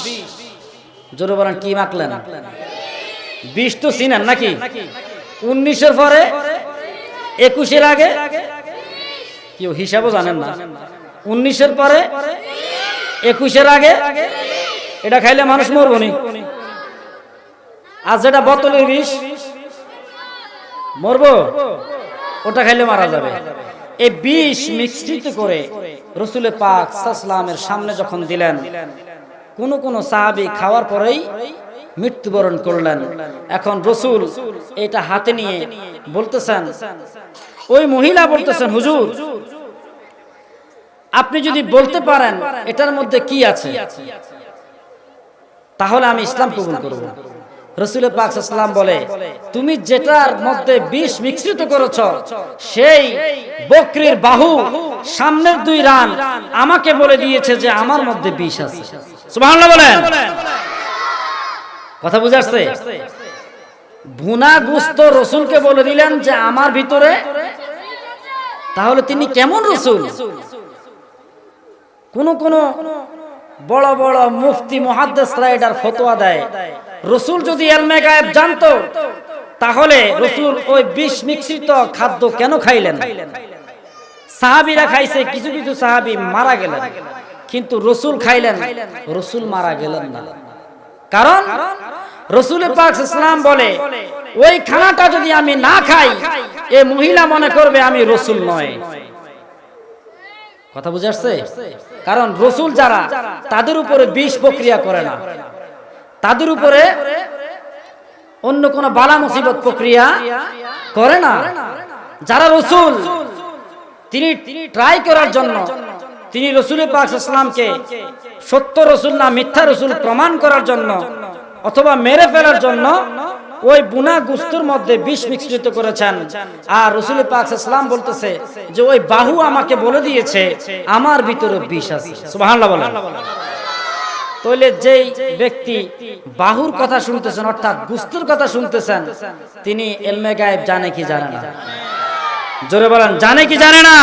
জোরে বলেন কি মাখলেন? বিষ তো চিনেন নাকি? 19-এর পরে 21-এর আগে কেউ হিসাবও জানেন না। 19-এর পরে 21-এর আগে এটা খাইলে মানুষ মরবো নি? আর যেটা বোতলের বিষ মরবো, ওটা খাইলে মারা যাবে। এই বিষ মিশ্রিত করে রাসূল পাক সাল্লাল্লাহু আলাইহি ওয়াসাল্লামের সামনে যখন দিলেন, কোন কোন সাহাবী খাওয়ার পরেই মৃত্যুবরণ করলেন। এখন রাসূল এটা হাতে নিয়ে বলতেছেন, ওই মহিলা বলতেছেন, হুজুর আপনি যদি বলতে পারেন এটার মধ্যে কি আছে, তাহলে আমি ইসলাম কবুল করব। রাসূল পাক সাল্লাল্লাহু আলাইহি ওয়াসাল্লাম বলে, তুমি যেটার মধ্যে বিষ মিশ্রিত করেছ, সেই বকরির বাহু সামনের 2 রান আমাকে বলে দিয়েছে যে আমার মধ্যে বিষ আছে। সুবহানাল্লাহ বলেন। কথা বুঝে আসছে? ভুনা গোশত রাসূলকে বলে দিলেন যে আমার ভিতরে, তাহলে তিনি কেমন রাসূল? কোন কোন বড় বড় মুফতি মুহাদ্দিসরা এটার ফতোয়া দেয়, রাসূল যদি ইলমে গায়েব জানতো তাহলে রাসূল ওই বিষ মিশ্রিত খাদ্য কেন খাইলেন? সাহাবীরা খাইছে, কিছু কিছু সাহাবী মারা গেলেন, কিন্তু রাসূল খাইলেন, রাসূল মারা গেলেন না। কারণ রাসূল পাক সাল্লাল্লাহু আলাইহি ওয়াসাল্লাম বলে, ওই খানাটা যদি আমি না খাই, এই মহিলা মনে করবে আমি রাসূল নয়। কথা বুঝে আসছে? কারণ রাসূল যারা, তাদের উপরে বিষ প্রক্রিয়া করে না, তাদের উপরে অন্য কোন বালা মুসিবত প্রক্রিয়া করে না। যারা রাসূল, তিনি ট্রাই করার জন্য, তিনি রাসূল পাক সাল্লাল্লাহু আলাইহি ওয়াসাল্লামকে সত্য রাসূল না মিথ্যা রাসূল প্রমাণ করার জন্য অথবা মেরে ফেলার জন্য ওই বুনা গোশতের মধ্যে বিষ মিশ্রিত করেছেন। আর রাসূল পাক সাল্লাল্লাহু আলাইহি ওয়াসাল্লাম বলতেছে যে ওই বাহু আমাকে বলে দিয়েছে আমার ভিতরে বিষ আছে। সুবহানাল্লাহ বলেন। তাহলে যেই ব্যক্তি বাহুর কথা শুনতেছেন, অর্থাৎ গোশতের কথা শুনতেছেন, তিনি ইলমে গায়েব জানে কি জানে না? জোরে বলেন, জানে কি জানে না?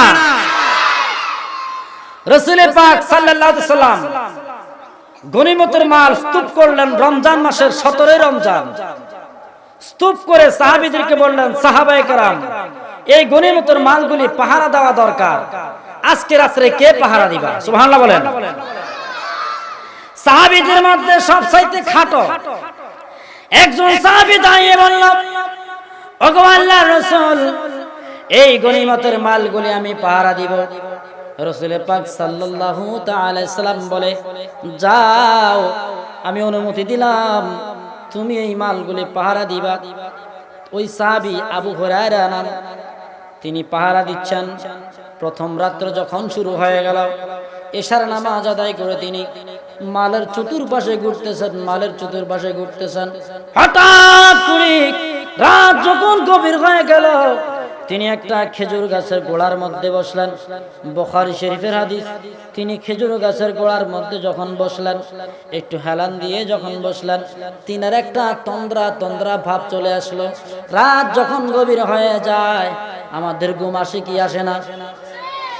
রাসূল পাক সাল্লাল্লাহু আলাইহি ওয়াসাল্লাম গনিমতের মাল স্তূপ করলেন রমজান মাসের 17 রমজান। স্তূপ করে সাহাবীদেরকে বললেন, সাহাবায়ে কেরাম, এই গনিমতের মালগুলি পাহারা দেওয়া দরকার, আজকে রাতে কে পাহারা দিবা? সুবহানাল্লাহ বলেন। সাহাবীদের মধ্যে সবচাইতে খাটো একজন সাহাবী দাঁড়িয়ে বলল, ওগো আল্লাহর রাসূল, এই গনিমতের মালগুলি আমি পাহারা দিব। রাসূল পাক সাল্লাল্লাহু তাআলা আলাইহি সাল্লাম বলে, যাও, আমি অনুমতি দিলাম, তুমি এই মালগুলি পাহারা দিবা। ওই সাহাবী আবু হুরায়রা নাম, তিনি পাহারা দিচ্ছেন। প্রথম রাত্র যখন শুরু হয়ে গেল, এশার নামাজ আদায় করে তিনি মালের চতুর্পাশে ঘুরতেছেন, মালের চতুর্পাশে ঘুরতেছেন। হঠাৎ করে রাত যখন গভীর হয়ে গেল, তিনি একটা খেজুর গাছের গোড়ার মধ্যে বসলেন। বুখারী শরীফের হাদিস। তিনি খেজুর গাছের গোড়ার মধ্যে যখন বসলেন, একটু হেলান দিয়ে যখন বসলেন, তিনার একটা তন্দ্রা তন্দ্রা ভাব চলে আসলো। রাত যখন গভীর হয়ে যায়, আমাদের ঘুম আসে কি আসে না?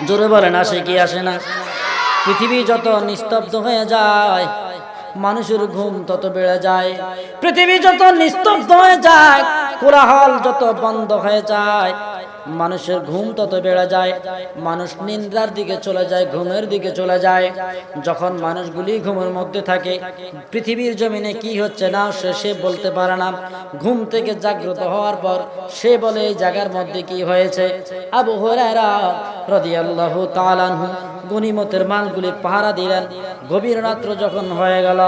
জোরে বলেন, আসে কি আসে না? পৃথিবী যত নিস্তব্ধ হয়ে যায়, মানুষের ঘুম তত বেড়ে যায়। পৃথিবী যত নিস্তব্ধ হয়ে যায়, কোলাহল যত বন্ধ হয়ে যায়, মানুষের ঘুম তত বেড়ে যায়। মানুষ নিদ্রার দিকে চলে যায়, ঘুমের দিকে চলে যায়। যখন মানুষগুলি ঘুমের মধ্যে থাকে, পৃথিবীর জমিনে কি হচ্ছে না সে বলতে পারে না। ঘুম থেকে জাগ্রত হওয়ার পর সে বলে এই জায়গার মধ্যে কি হয়েছে। আবু হুরায়রা রাদিয়াল্লাহু তাআলা আনহু গনিমতের মালগুলি পাহারা দিলেন। গভীর রাত্র যখন হয়ে গেল,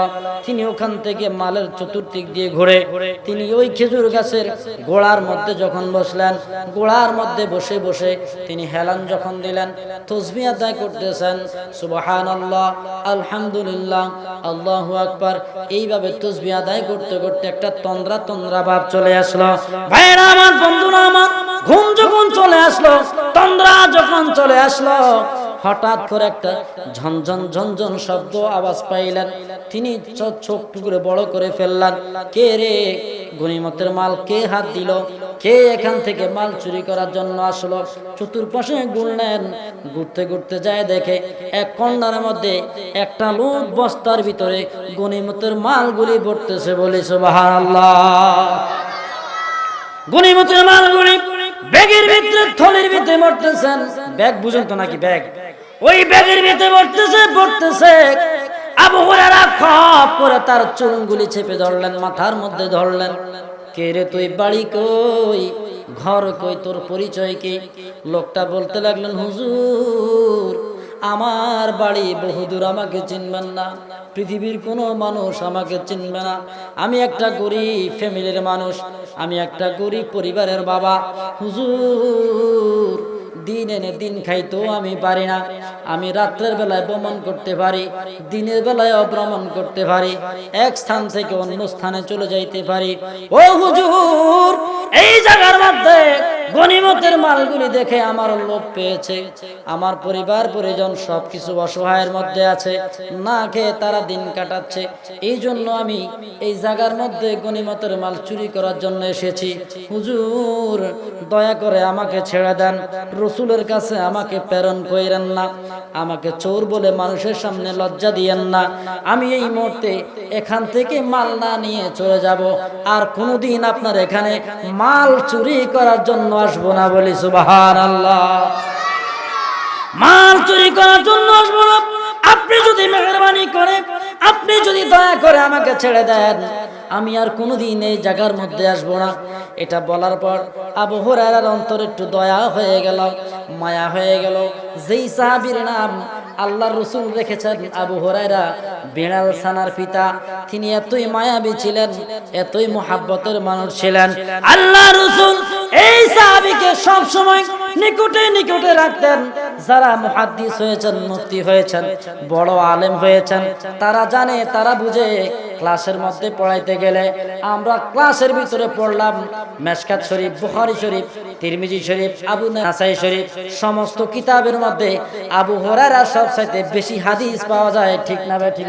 তিনি ওখান থেকে মালের চতুর্দিক দিয়ে ঘুরে তিনি ওই খেজুর গাছের গোড়ার মধ্যে যখন বসলেন, গোড়ার মধ্যে বসে বসে তিনি হেলান যখন দিলেন, তাসবিহ আদায় করতেছেন, সুবহানাল্লাহ, আলহামদুলিল্লাহ, আল্লাহু আকবার। এইভাবে তাসবিহ আদায় করতে করতে একটা তন্দ্রা তন্দ্রা ভাব চলে আসলো। ভাইরা আমার, বন্ধুরা আমার, ঘুম যখন চলে আসলো, তন্দ্রা যখন চলে আসলো, হঠাৎ করে একটা ঝনঝন ঝনঝন শব্দ আওয়াজ পাইলেন। তিনি চোখ টুকরে বড় করে ফেললেন, কে রে? গনিমতের মাল কে হাত দিল? কে এখান থেকে মাল চুরি করার জন্য আসলো। চতুর্পাশে ঘুরলেন, ঘুরতে ঘুরতে যায় দেখে এক কর্নারের মধ্যে একটা লোক বস্তার ভিতরে গনিমতের মালগুলি ভরতেছে। বলি সুবহানাল্লাহ। গনিমতের মালগুলি ব্যাগের ভিতরে, থলির ভিতরে ভরতেছেন। ব্যাগ বুঝেন তো নাকি? ব্যাগ, ওই ব্যাগের ভিতরে ভরতেছে। আবু হুরায়রা খপ করে তার চুলগুলি চেপে ধরলেন, মাথার মধ্যে ধরলেন। কে রে তুই? বাড়ি কই? ঘর কই? তোর পরিচয় কি? লোকটা বলতে লাগলেন, হুজুর আমার বাড়ি বহুদূর, আমাকে চিনবেন না, পৃথিবীর কোনো মানুষ আমাকে চিনবে না। আমি একটা গরিব ফ্যামিলির মানুষ, আমি একটা গরিব পরিবারের বাবা। হুজুর দিন এনে দিন খাইতেও আমি পারি না। আমি রাত্রের বেলায় ভ্রমণ করতে পারি, দিনের বেলায় ভ্রমণ করতে পারি, এক স্থান থেকে অন্য স্থানে চলে যাইতে পারি। ও হুজুর, এই জায়গার মধ্যে গনিমতের মালগুলি দেখে আমার লোভ পেয়েছে। আমার পরিবার পরিজন সবকিছু অসহায়ের মধ্যে আছে, না খেয়ে তারা দিন কাটাচ্ছে। এই জন্য আমি এই জায়গার মধ্যে গনিমতের মাল চুরি করার জন্য এসেছি। হুজুর দয়া করে আমাকে ছেড়ে দেন, রসুলের কাছে আমাকে প্রেরণ করেন না, আমাকে চোর বলে মানুষের সামনে লজ্জা দিয়েন না। আমি এই মুহূর্তে এখান থেকে মাল না নিয়ে চলে যাব, আর কোনোদিন আপনার এখানে মাল চুরি করার জন্য আসবো না। বলি সুবহানাল্লাহ। মাল চুরি করার জন্য আসবো না। আপনি যদি মেহেরবানি করে, আপনি যদি দয়া করে আমাকে ছেড়ে দেন, আমি আর কোনোদিন এই জায়গার মধ্যে আসবো না। এটা বলার পর আবু হুরায়রার অন্তরে একটু দয়া হয়ে গেল, মায়া হয়ে গেল। যেই সাহাবীর নাম আল্লাহর রাসূল রেখেছেন আবু হুরায়রা, বিড়াল ছানার পিতা, তিনি এতই মায়াবী ছিলেন, এতই মুহাব্বতের মানুষ ছিলেন। আল্লাহর রাসূল এই সাহাবীকে সব সময় নিকটে নিকটে রাখতেন। যারা মুহাদ্দিস হয়েছেন, মুফতি হয়েছেন, বড় আলেম হয়েছেন, তারা জানে, তারা বুঝে। ক্লাসের মধ্যে পড়াইতে গেলে আমরা ক্লাসের ভিতরে পড়লাম মেশকাত শরীফ, বুখারী শরীফ, তিরমিজি শরীফ, আবু নাসাই শরীফ, সমস্ত কিতাবের মধ্যে আবু হুরায়রা সবচাইতে বেশি হাদিস পাওয়া যায়। ঠিক না ভাই? ঠিক,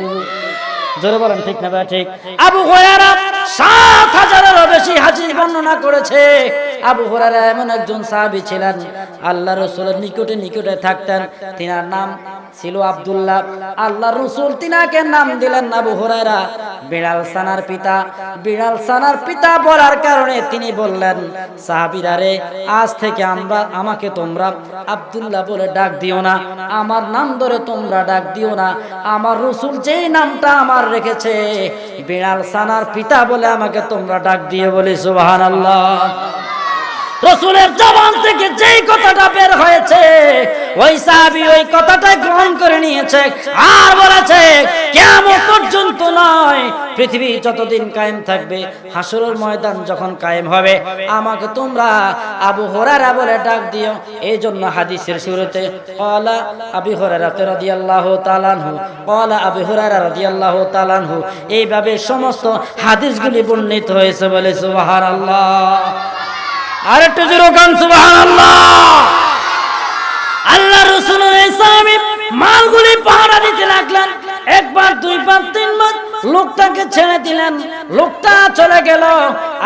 জোরে বলেন ঠিক না ভাই? ঠিক। আবু হুরায়রা ৭,০০০-এরও বেশি হাদিস বর্ণনা করেছে। আবু হুরায়রা এমন একজন সাহাবী ছিলেন, আল্লাহ রাসূলের নিকটে নিকটে থাকতেন। তিনার নাম ছিল আব্দুল্লাহ। আল্লাহ রাসূল তিনাকে নাম দিলেন আবু হুরায়রা, বিড়াল ছানার পিতা। বিড়াল ছানার পিতা বলার কারণে তিনি বললেন, সাহাবীরা রে, আজ থেকে আমাকে তোমরা আব্দুল্লাহ বলে ডাক দিও না, আমার নাম ধরে তোমরা ডাক দিও না। আমার রাসূল যেই নামটা আমার রেখেছে, বিড়াল ছানার পিতা বলে আমাকে তোমরা ডাক দিয়ে। বলি সুবহানাল্লাহ। রাসূলের জবান থেকে যেই কথাটা বের হয়েছে, ওই সাহাবী ওই কথাটা গ্রহণ করে নিয়েছে, আর বলেছে কিয়ামত পর্যন্ত নয়, পৃথিবী যতদিন কায়েম থাকবে, হাসরের ময়দান যখন কায়েম হবে, আমাকে তোমরা আবু হুরায়রা বলে ডাক দিও। এই জন্য হাদিসের শুরুতে ক্বালা আবু হুরায়রা রাদিয়াল্লাহু তাআলা আনহু, ক্বালা আবু হুরায়রা রাদিয়াল্লাহু তাআলা আনহু, এইভাবে সমস্ত হাদিসগুলি বর্ণিত হয়েছে। বলে সুবহানাল্লাহ। আর একটু জোরে গান সুবহানাল্লাহ। আল্লাহ রাসূলের এই সাহাবী মালগুলি পাহারা দিতে লাগলেন। একবার, দুইবার, তিনবার লোকটাকে ছেড়ে দিলেন। লোকটা চলে গেল।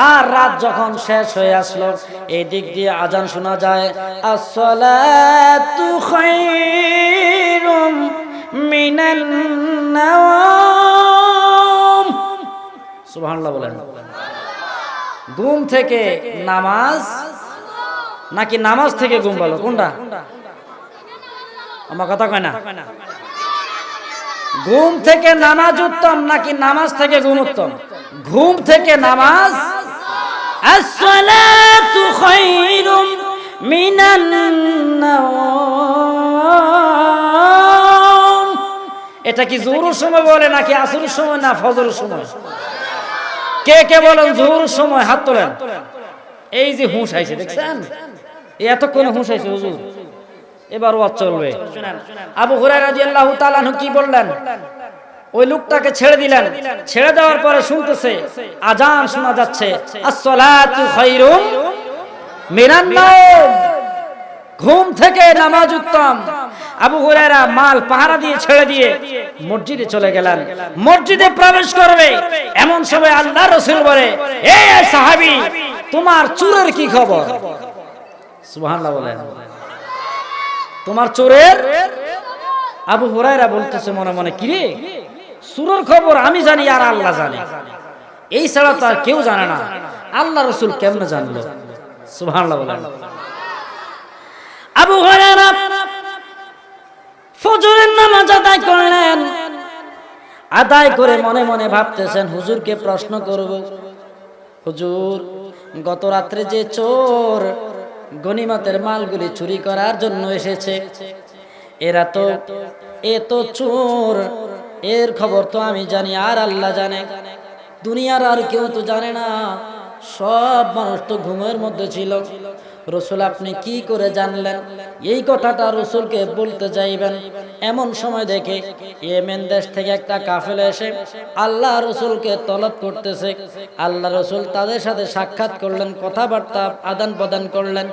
আর রাত যখন শেষ হয়ে আসলো, এই দিক দিয়ে আজান শোনা যায়, আসসালাতু খায়রুম মিনান নাওম। সুবহানাল্লাহ বলেন। ঘুম থেকে নামাজ নাকি নামাজ থেকে ঘুম ভালো? কোনটা? আমার কথা কয় না। ঘুম থেকে নামাজ উত্তম নাকি নামাজ থেকে ঘুম উত্তম? ঘুম থেকে নামাজ। আসসালাতু খায়রুম মিনান নাওম। এটা কি জোহরের সময় বলে নাকি আসরের সময় না ফজরের সময়? কে কে বলেন জোহরের সময়? হাত তোলেন। এই যে হুঁশ আইছে, দেখছেন? এতক্ষণ হুঁশ আইছে হুজুর, এবার ওয়াজ চলবে। আবু হুরায়রা রাদিয়াল্লাহু তাআলা আনহু কি বললেন? ওই লোকটাকে ছেড়ে দিলেন। ছেড়ে দেওয়ার পরে শুনতেছে আজান শোনা যাচ্ছে, আসসালাতু খায়রুম মিনান নাওম। ঘুম থেকে নামাজ উত্তম। আবু হুরায়রা মাল পাহারা দিয়ে ছেড়ে দিয়ে মসজিদে চলে গেলেন। মসজিদে প্রবেশ করবে এমন সময় আল্লাহর রাসূল বলে, এই সাহাবী, তোমার চোরের কি খবর? সুবহানাল্লাহ বলেন। তোমার চোরের? আবু হুরায়রা বলতেছে মনে মনে, কি রে, চোরের খবর আমি জানি আর আল্লাহ জানে, এই ছাড়া তো আর কেউ জানে না, আল্লাহ রাসূল কেমনে জানলো? সুবহানাল্লাহ বলেন। আবু হুরায়রা ফজরের নামাজ আদায় করলেন, আদায় করে মনে মনে ভাবতেছেন হুজুরকে প্রশ্ন করব, হুজুর গত রাত্রে যে চোর গনিমতের মালগুলি চুরি করার জন্য এসেছে, এ তো চোর, এর খবর তো আমি জানি আর আল্লাহ জানে, দুনিয়ার আর কেউ তো জানে না, সব মানুষ তো ঘুমের মধ্যে ছিল, রসুল আপনি কি করে জানলেন? এই কথাটা রসুলকে বলতে যাইবেন, এমন সময় দেখে ইয়েমেন দেশ থেকে একটা কাফেলা এসে আল্লাহ রসুলকে তলব করতেছে। আল্লাহ রসুল তাদের সাথে সাক্ষাৎ করলেন, কথাবার্তা আদান প্রদান করলেন,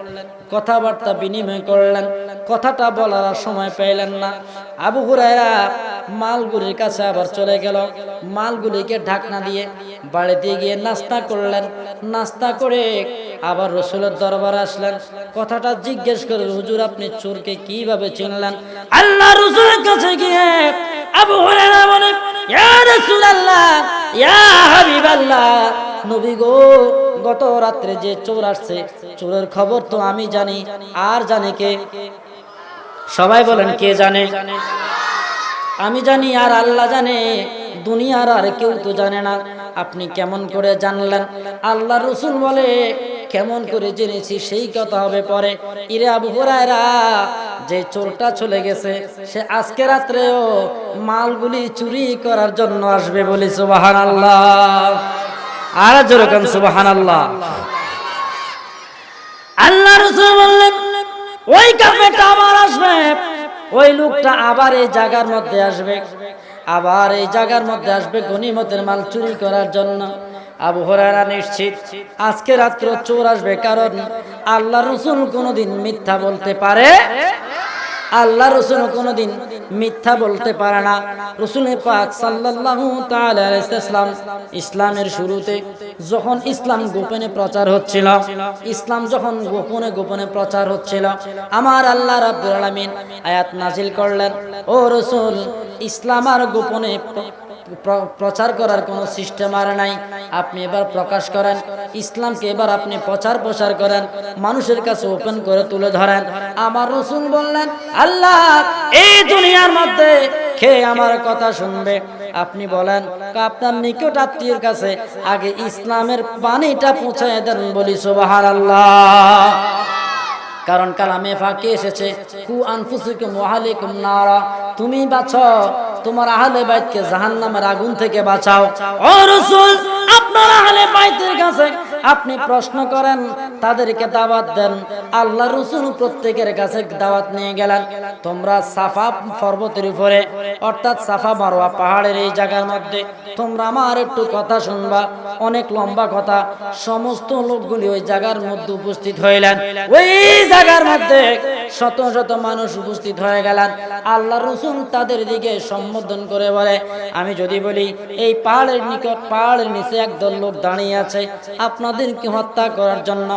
কথাবার্তা বিনিময় করলেন, কথাটা বলার আর সময় পেলেন না। আবু হুরায়রা মালগুলির কাছে আবার চলে গেল, মালগুলিকে ঢাকনা দিয়ে বাড়িতে গিয়ে নাস্তা করলেন, নাস্তা করে আবার রসুলের দরবারে আসলেন, কথাটা জিজ্ঞেস করে, হুজুর আপনি চোরকে কিভাবে চিনলেন? আল্লাহ রসুলের কাছে গিয়ে আবু হুরায়রা বলে, ইয়া রাসূলুল্লাহ, ইয়া হাবিবাল্লাহ, নবী গো, গত রাত্রে যে চোর আসছে, চোরের খবর তো আমি জানি, আর জানে কে? সবাই বলেন, কে জানে? আমি জানি আর আল্লাহ জানে, দুনিয়ার আর কেউ তো জানে না, আপনি কেমন করে জানলেন? আল্লাহ রসুল বলে, কেমন করে জেনেছি সেই কথা হবে পরে। ইরে আবু হুরায়রা, যে চোরটা চলে গেছে সে আজকে রাত্রেও মালগুলি চুরি করার জন্য আসবে, বলি সুবহানাল্লাহ। আর জোরে কান সুবহানাল্লাহ। আল্লাহ রাসূল বললেন, ওই কাফেরটা আবার আসবে, ওই লোকটা আবার এই জায়গার মধ্যে আসবে, আবার এই জায়গার মধ্যে আসবে গনিমতের মাল চুরি করার জন্য। আবু হুরায়রা নিশ্চিত আজকে রাত্র চোর আসবে, কারণ আল্লাহ রাসূল কোনোদিন মিথ্যা বলতে পারে, আল্লাহ রাসূল কোনোদিন মিথ্যা বলতে পারে না। রাসূল পাক সাল্লাল্লাহু তাআলা আলাইহি ওয়াসাল্লাম ইসলামের শুরুতে যখন ইসলাম গোপনে প্রচার হচ্ছিল, ইসলাম যখন গোপনে গোপনে প্রচার হচ্ছিল, আমার আল্লাহ রাব্বুল আলামিন আয়াত নাজিল করলেন, ও রাসূল, ইসলাম আর গোপনে প্রচার করার কোনো সিস্টেম আর নাই, আপনি এবার প্রকাশ করেন, ইসলামকে এবার আপনি প্রচার করেন, মানুষের কাছে ওপেন করে তুলে ধরেন। আমার রাসূল বললেন, আল্লাহ এই দুনিয়ার মধ্যে কে আমার কথা শুনবে? আপনি বলেন, আপনার নিকট আত্মীয়ের কাছে আগে ইসলামের বাণীটা পৌঁছায় দেন, বলি সুবহানাল্লাহ। কারণ কালামে ফাঁকে এসেছে, কু আনফুসুকুম ওয়া আহলিকুম নারা, তুমি বাঁচো তোমার আহলে বাইতকে জাহান্নামের আগুন থেকে বাঁচাও। ও রাসূল, আপনার আহলে বাইতের কাছে আপনি প্রশ্ন করেন, তাদেরকে দাওয়াত দেন। আল্লাহ রাসূল প্রত্যেকের কাছে দাওয়াত নিয়ে গেলেন। তোমরা সাফা পর্বতের উপরে, অর্থাৎ সাফা মারওয়া পাহাড়ের এই জায়গার মধ্যে তোমরা আমার একটু কথা শুনবা, অনেক লম্বা কথা। সমস্ত লোকগুলি ওই জায়গার মধ্যে উপস্থিত হইলেন। ওই জায়গার মধ্যে শত শত মানুষ উপস্থিত হয়ে গেলেন। আল্লাহ রাসূল তাদের দিকে সম্বোধন করে বলে, আমি যদি বলি এই পাহাড়ের নিকট, পাহাড়ের নিচে একদল লোক দাঁড়িয়ে আছে আপনাদেরকে হত্যা করার জন্য,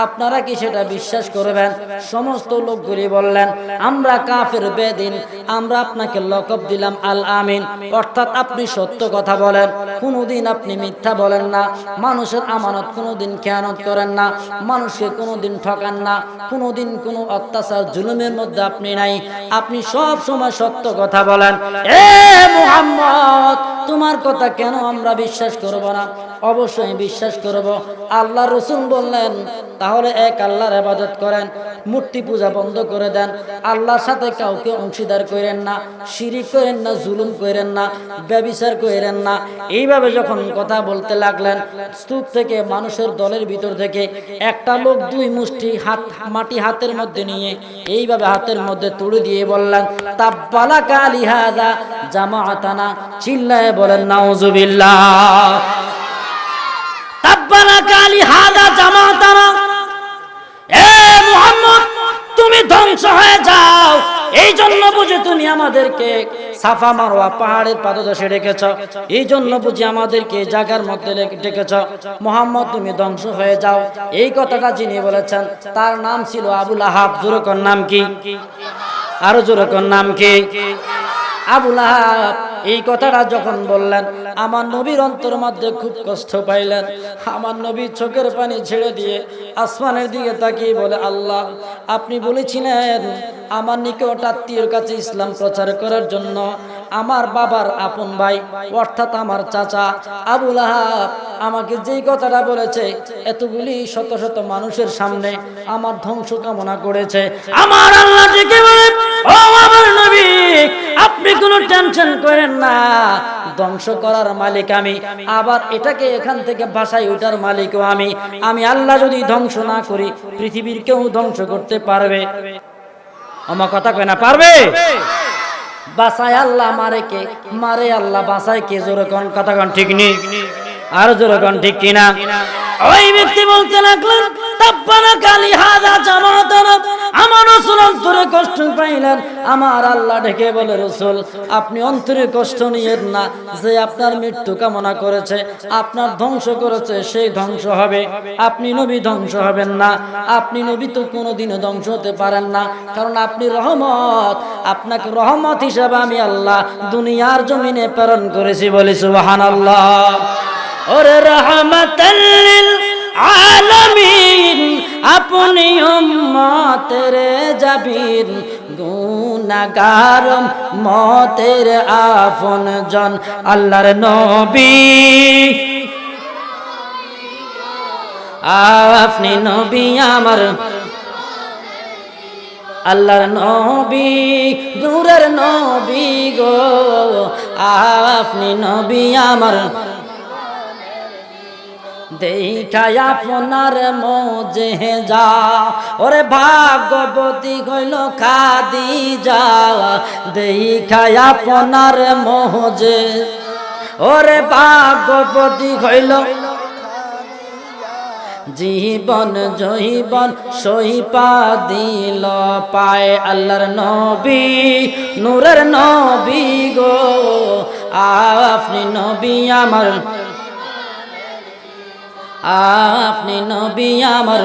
আপনারা কি সেটা বিশ্বাস করবেন? সমস্ত লোকগুলি বললেন, আমরা কাফের বেদিন, আমরা আপনাকে লকব দিলাম আল আমিন, অর্থাৎ আপনি সত্য কথা বলেন, কোনোদিন আপনি মিথ্যা বলেন না, মানুষের আমানত কোনোদিন খেয়ানত করেন না, মানুষকে কোনোদিন ঠকান না, কোনোদিন কোনো অত্যাচার জুলুমের মধ্যে আপনি নাই, আপনি সব সময় সত্য কথা বলেন। এ মুহাম্মদ, তোমার কথা কেন আমরা বিশ্বাস করব না? অবশ্যই বিশ্বাস করব। আল্লাহ রাসূল বললেন, তাহলে এক আল্লাহর ইবাদত করেন, মূর্তি পূজা বন্ধ করে দেন, আল্লাহর সাথে কাউকে অংশীদার করেন না, শিরিক করেন না, জুলুম করেন না, ব্যভিচার করেন না। এইভাবে যখন কথা বলতে লাগলেন, স্তূপ থেকে, মানুষের দলের ভিতর থেকে একটা লোক দুই মুষ্টি মাটি হাতের মধ্যে নিয়ে এইভাবে হাতের মধ্যে তুলে দিয়ে বললেন, তাব্বালাকা লিহাযা জামাআতানা, চিল্লায়ে বলেন নাউযুবিল্লাহ। তাব্বালাকা লিহাযা জামাআতানা, এ মুহাম্মদ তুমি ধ্বংস হয়ে যাও, এই জন্য বুঝি তুমি আমাদেরকে সাফা মারওয়া পাহাড়ের পাদদেশে রেখেছ, এই জন্য বুঝি আমাদেরকে এই জায়গার মধ্যে রেখেছ। মুহাম্মদ তুমি ধ্বংস হয়ে যাও। এই কথাটা যিনি বলেছেন তার নাম ছিল আবু লাহাব। জোরকর নাম কি? আরো জোরকর নাম কি? আবু লাহাব এই কথাটা যখন বললেন, আমার নবীর অন্তর মধ্যে খুব কষ্ট পাইলেন। আমার নবী চোখের পানি ছেড়ে দিয়ে আসমানের দিকে তাকিয়ে বলে, আল্লাহ, আপনি বলেছিলেন আমার নিকট আত্মীয়র কাছে ইসলাম প্রচার করার জন্য আমার বাবার আপন ভাই অর্থাৎ আমার চাচা আবু লাহাব আমাকে যেই কথাটা বলেছে, এতগুলি শত শত মানুষের সামনে আমার ধ্বংস কামনা করেছে। আমার আল্লাহ ডেকে বলে, ও আমার নবী, আপনি কোনো টেনশন করেন না, ধ্বংস করার মালিক আমি, আবার এটাকে এখান থেকে ভাষায় ওঠার মালিকও আমি। আমি আল্লাহ যদি ধ্বংস না করি, পৃথিবীর কেউ ধ্বংস করতে পারবে? আমার কথা কয় না, পারবে? বাসায় আল্লাহ মারে কে? মারে আল্লাহ, বাসায় কে? জোরে কোন কথা কোন ঠিক নেই? আর জোরে কোন ঠিক কিনা? ওই ব্যক্তি বলতে লাগলেন, তাব্বানা কালি হাযা জামাতানা। আমার রাসূল অন্তরে কষ্ট পাইলেন। আমার আল্লাহ ডেকে বলে, রাসূল, আপনি অন্তরে কষ্ট নিয়েন না, যে আপনার মৃত্যু কামনা করেছে, আপনার ধ্বংস করেছে, সেই ধ্বংস হবে। আপনি নবী ধ্বংস হবেন না। আপনি নবী তো কোনোদিনও ধ্বংস হতে পারেন না, কারণ আপনি রহমত। আপনাকে রহমত হিসেবে আমি আল্লাহ দুনিয়ার জমিনে প্রেরণ করেছি। বলি সুবহানাল্লাহ। ওরে রহমাতাল লিল আলামিন, আপনি উম্মতের জাবিন, গুনাহগার উম্মতের আপনজন, আল্লাহর নবী, আপনি নবী আমার, আল্লাহর নবী, নূরের নবী গো, আপনি নবী আমার। দেখায় আপনার মোজেজা, ওরে ভাগ্যবতী হইল খাদিজা, দেখায় আপনার মোজে, ওরে ভাগ্যবতী হইল জীবন জৈবন সইপা দিল পায়, আল্লাহর নবী, নূরের নবী গো, আপনি নবী আমার, আপনি নবী আমার।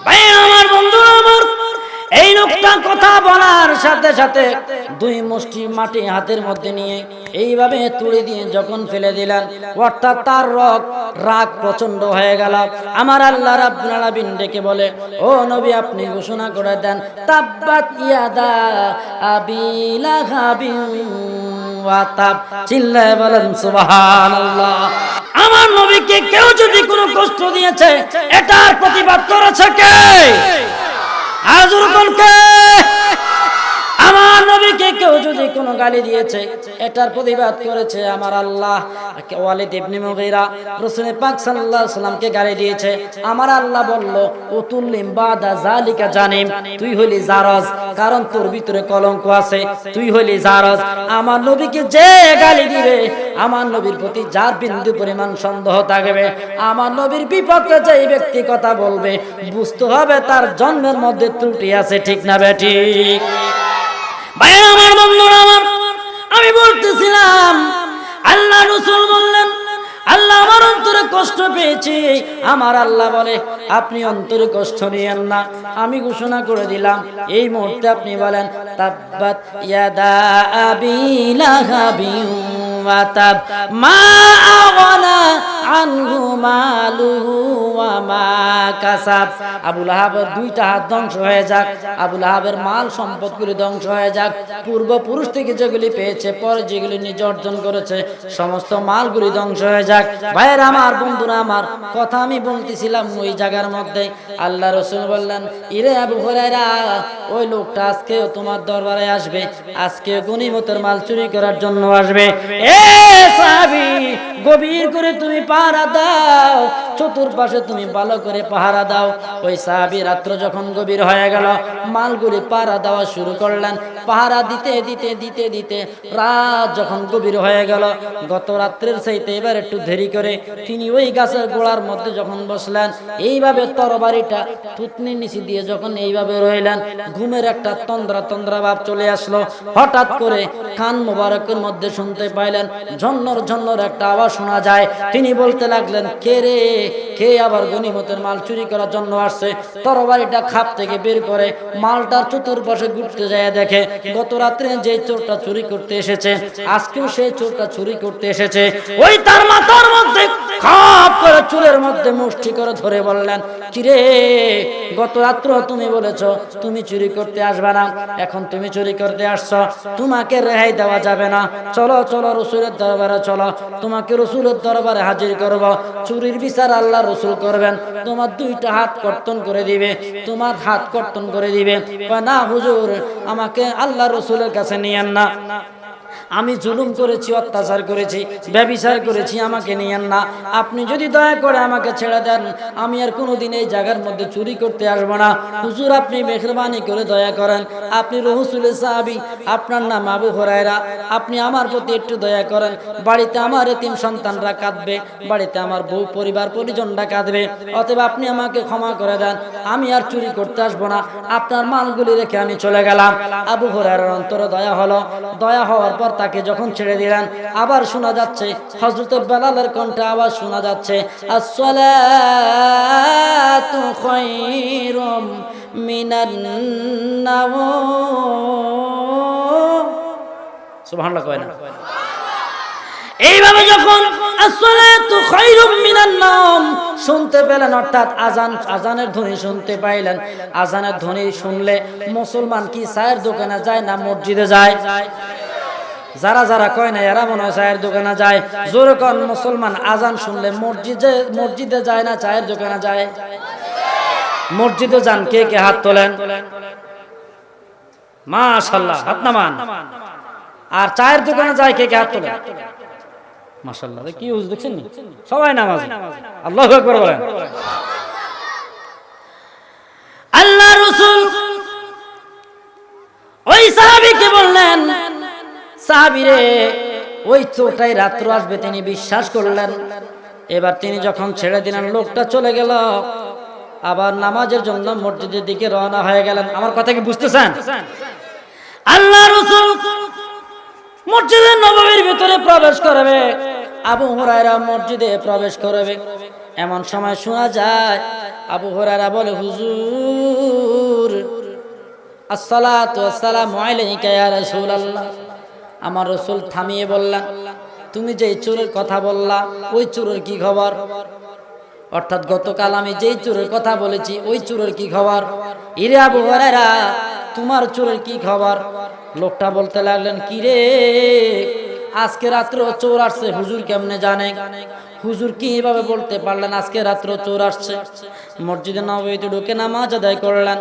ভাই আমার, বন্ধু আমার, এই লোকটা কথা বলার সাথে সাথে দুই মুষ্টি মাটি হাতের মধ্যে নিয়ে এইভাবে তুলে দিয়ে যখন ফেলে দিলেন, অর্থাৎ তার রাগ প্রচন্ড হয়ে গেল। আমার আল্লাহ রাব্বুল আলামিন ডেকে বলে, ও নবী, আপনি ঘোষণা করে দেন, তাব্বাত ইয়াদা আবি লাহাবিন ওয়া তাব। চিল্লায়ে বলেন সুবহানাল্লাহ। আমার নবীকে কেউ যদি কোনো কষ্ট দিয়েছে, এটার প্রতিবাদ করেছে কে? আজর কোনকে? আমার নবীকে কেউ যদি কোনো গালি দিয়েছে, এটার প্রতিবাদ করেছে আমার আল্লাহ। ওয়ালিদ ইবনে মুগীরা রাসূল পাক সাল্লাল্লাহু আলাইহি সাল্লামকে গালি দিয়েছে। আমার আল্লাহ বলল, উতুল্লিম বাদা জালিকা জানিম, তুই হলি জারজ, কারণ তোর ভিতরে কলঙ্ক আছে, তুই হলি জারজ। আমার নবীকে যে গালি দিবে, আমার নবীর প্রতি যার বিন্দু পরিমাণ সন্দেহ থাকবে, আমার নবীর বিপক্ষে যে ব্যক্তি কথা বলবে, বুঝতে হবে তার জন্মের মধ্যে ত্রুটি আছে। ঠিক না বেঠিক? ভাই আমার, বন্ধুরা আমার, আমি বলতেছিলাম, আল্লাহ রাসূল বললেন, আল্লাহ আমার অন্তরে কষ্ট পেয়েছি। আমার আল্লাহ বলে, আপনি অন্তরে কষ্ট নিয়েন না, আমি ঘোষণা করে দিলাম, এই মুহূর্তে আপনি বলেন, তাব্বাত ইয়াদা আবি লাহাবিন ওয়া তাব, মা আগনা আনহু মালুহু ওয়া মা কাসাব। আবু লাহাবের দুইটা হাত ধ্বংস হয়ে যাক, আবু লাহাবের মাল সম্পদগুলি ধ্বংস হয়ে যাক, পূর্বপুরুষ থেকে যেগুলি পেয়েছে, পরে যেগুলি নিজে অর্জন করেছে, সমস্ত মালগুলি ধ্বংস হয়ে যাক। ভাইয়েরা আমার, বন্ধুরা আমার, কথা আমি বলতেছিলাম ওই জায়গার মধ্যে আল্লাহ রাসূল বললেন, ইরে আবু হুরায়রা, ওই লোকটা আজকেও তোমার দরবারে আসবে, আজকে গনিমতের মাল চুরি করার জন্য আসবে। এ সাহাবী, গভীর করে তুমি পাহারা দাও, চতুর্পাশে তুমি ভালো করে পাহারা দাও। ওই সাহাবী রাত্র যখন গভীর হয়ে গেল, মালগুলি পাহারা দেওয়া শুরু করলেন। পাহারা দিতে দিতে দিতে দিতে রাত যখন গভীর হয়ে গেল, গত রাত্রের চাইতে এবার একটু দেরি করে তিনি ওই গাছের গোড়ার মধ্যে যখন বসলেন, এইভাবে তরবারিটা থুতনির নিচে দিয়ে যখন এইভাবে রইলেন, ঘুমের একটা তন্দ্রা তন্দ্রা ভাব চলে আসলো। হঠাৎ করে কান মোবারকের মধ্যে শুনতে পাইলেন ঝন্নর ঝন্নর একটা আওয়াজ শোনা যায়। তিনি বলতে লাগলেন, কে রে, কে আবার গনিমতের মাল চুরি করার জন্য আসছে? তরবারিটা খাপ থেকে বের করে মালটার চতুর্পাশে ঘুরতে যায়, দেখে গত রাত্রে যে চোরটা চুরি করতে এসেছে, আজকেও সেই চোরটা চুরি করতে এসেছে। ওই তার মাথার মধ্যে খাপ করে চুলের মধ্যে মুষ্টি করে ধরে বললেন, কিরে, গত রাত্র তুমি বলেছো তুমি চুরি করতে আসবে না, এখন তুমি চুরি করতে আসছো, তোমাকে রেহাই দেওয়া যাবে না। চলো চলো রসুলের দরবারে চলো, তোমাকে রসুলের দরবারে হাজির করব। চুরির বিচার আল্লাহ রসুল করবেন। তোমার দুইটা হাত কর্তন করে দিবে, তোমার হাত কর্তন করে দিবে। না হুজুর, আমাকে আল্লাহ রসুলের কাছে নিয়েন না, আমি জুলুম করেছি, অত্যাচার করেছি, ব্যভিচার করেছি, আমাকে নিয়েন না। আপনি যদি দয়া করে আমাকে ছেড়ে দেন, আমি আর কোনোদিন এই জায়গার মধ্যে চুরি করতে আসবো না। হুজুর, আপনি মেহরবানি করে দয়া করেন, আপনি রাসূলের সাহাবী, আপনার নাম আবু হুরায়রা, আপনি আমার প্রতি একটু দয়া করেন। বাড়িতে আমার এতিম সন্তানরা কাঁদবে, বাড়িতে আমার বউ পরিবার পরিজনরা কাঁদবে, অতএব আপনি আমাকে ক্ষমা করে দেন, আমি আর চুরি করতে আসবো না, আপনার মালগুলি রেখে আমি চলে গেলাম। আবু হুরায়রার অন্তরে দয়া হলো। দয়া হওয়ার পর তাকে যখন ছেড়ে দিলেন, আবার শোনা যাচ্ছে হযরত বেলালের কণ্ঠে আওয়াজ শোনা যাচ্ছে, আসসালাতু খায়রুম মিনান নাওম। সুবহানাল্লাহ কয় না? এইভাবে যখন আসসালাতু খায়রুম মিনান নাওম শুনতে পেলেন, অর্থাৎ আজানের ধ্বনি শুনতে পাইলেন। আজানের ধ্বনি শুনলে মুসলমান কি চায়ের দোকানে যায় না মসজিদে যায়? যারা যারা কয় না এরা মনে হয় চায়ের দোকানে যায়। জোরে কোন মুসলমান আজান শুনলে মসজিদে যায় না চায়ের দোকানে যায়? মসজিদে যান। কে কে হাত তোলেন? মাশাআল্লাহ, হাত নামান। আর চায়ের দোকানে যায় কে কে হাত তোলেন? মাশাআল্লাহ, কি হুজুর দেখছেন নি? সবাই নামাজি। আল্লাহু আকবার বলেন। আল্লাহ রাসূল ওই সাহাবীকে বললেন, সাহাবীরে, ওই চোরটাই রাত্র আসবে, তিনি বিশ্বাস করলেন। এবার তিনি যখন ছেড়ে দিলেন, লোকটা চলে গেল, আবার নামাজের জন্য মসজিদের দিকে রওনা হয়ে গেলেন। আমার কথা কি বুঝতেছেন? আল্লাহ রাসূল মসজিদের নববীর ভিতরে প্রবেশ করবে, আবু হুরায়রা মসজিদে প্রবেশ করবে। এমন সময় শোনা যায় আবু হুরায়রা বলে, হুজুর, আসসালাতু ওয়াসসালামু আলাইকা ইয়া রাসূলুল্লাহ। আমার রাসূল থামিয়ে বললেন, তুমি যেই চোরের কথা বললা, ওই চোরের কি খবর? অর্থাৎ গতকাল আমি যেই চোরের কথা বলেছি, ওই চোরের কি খবর? ইরে আবু হুরায়রা, তোমার চোরের কি খবর? লোকটা বলতে লাগলেন, কি রে, আজকে রাত্রে চোর আসছে, হুজুর কেমনে জানে? হুজুর কিভাবে বলতে পারলেন আজকে রাত্র চোর আসছে? মসজিদে নববীতে ঢুকে নামাজ আদায় করলেন,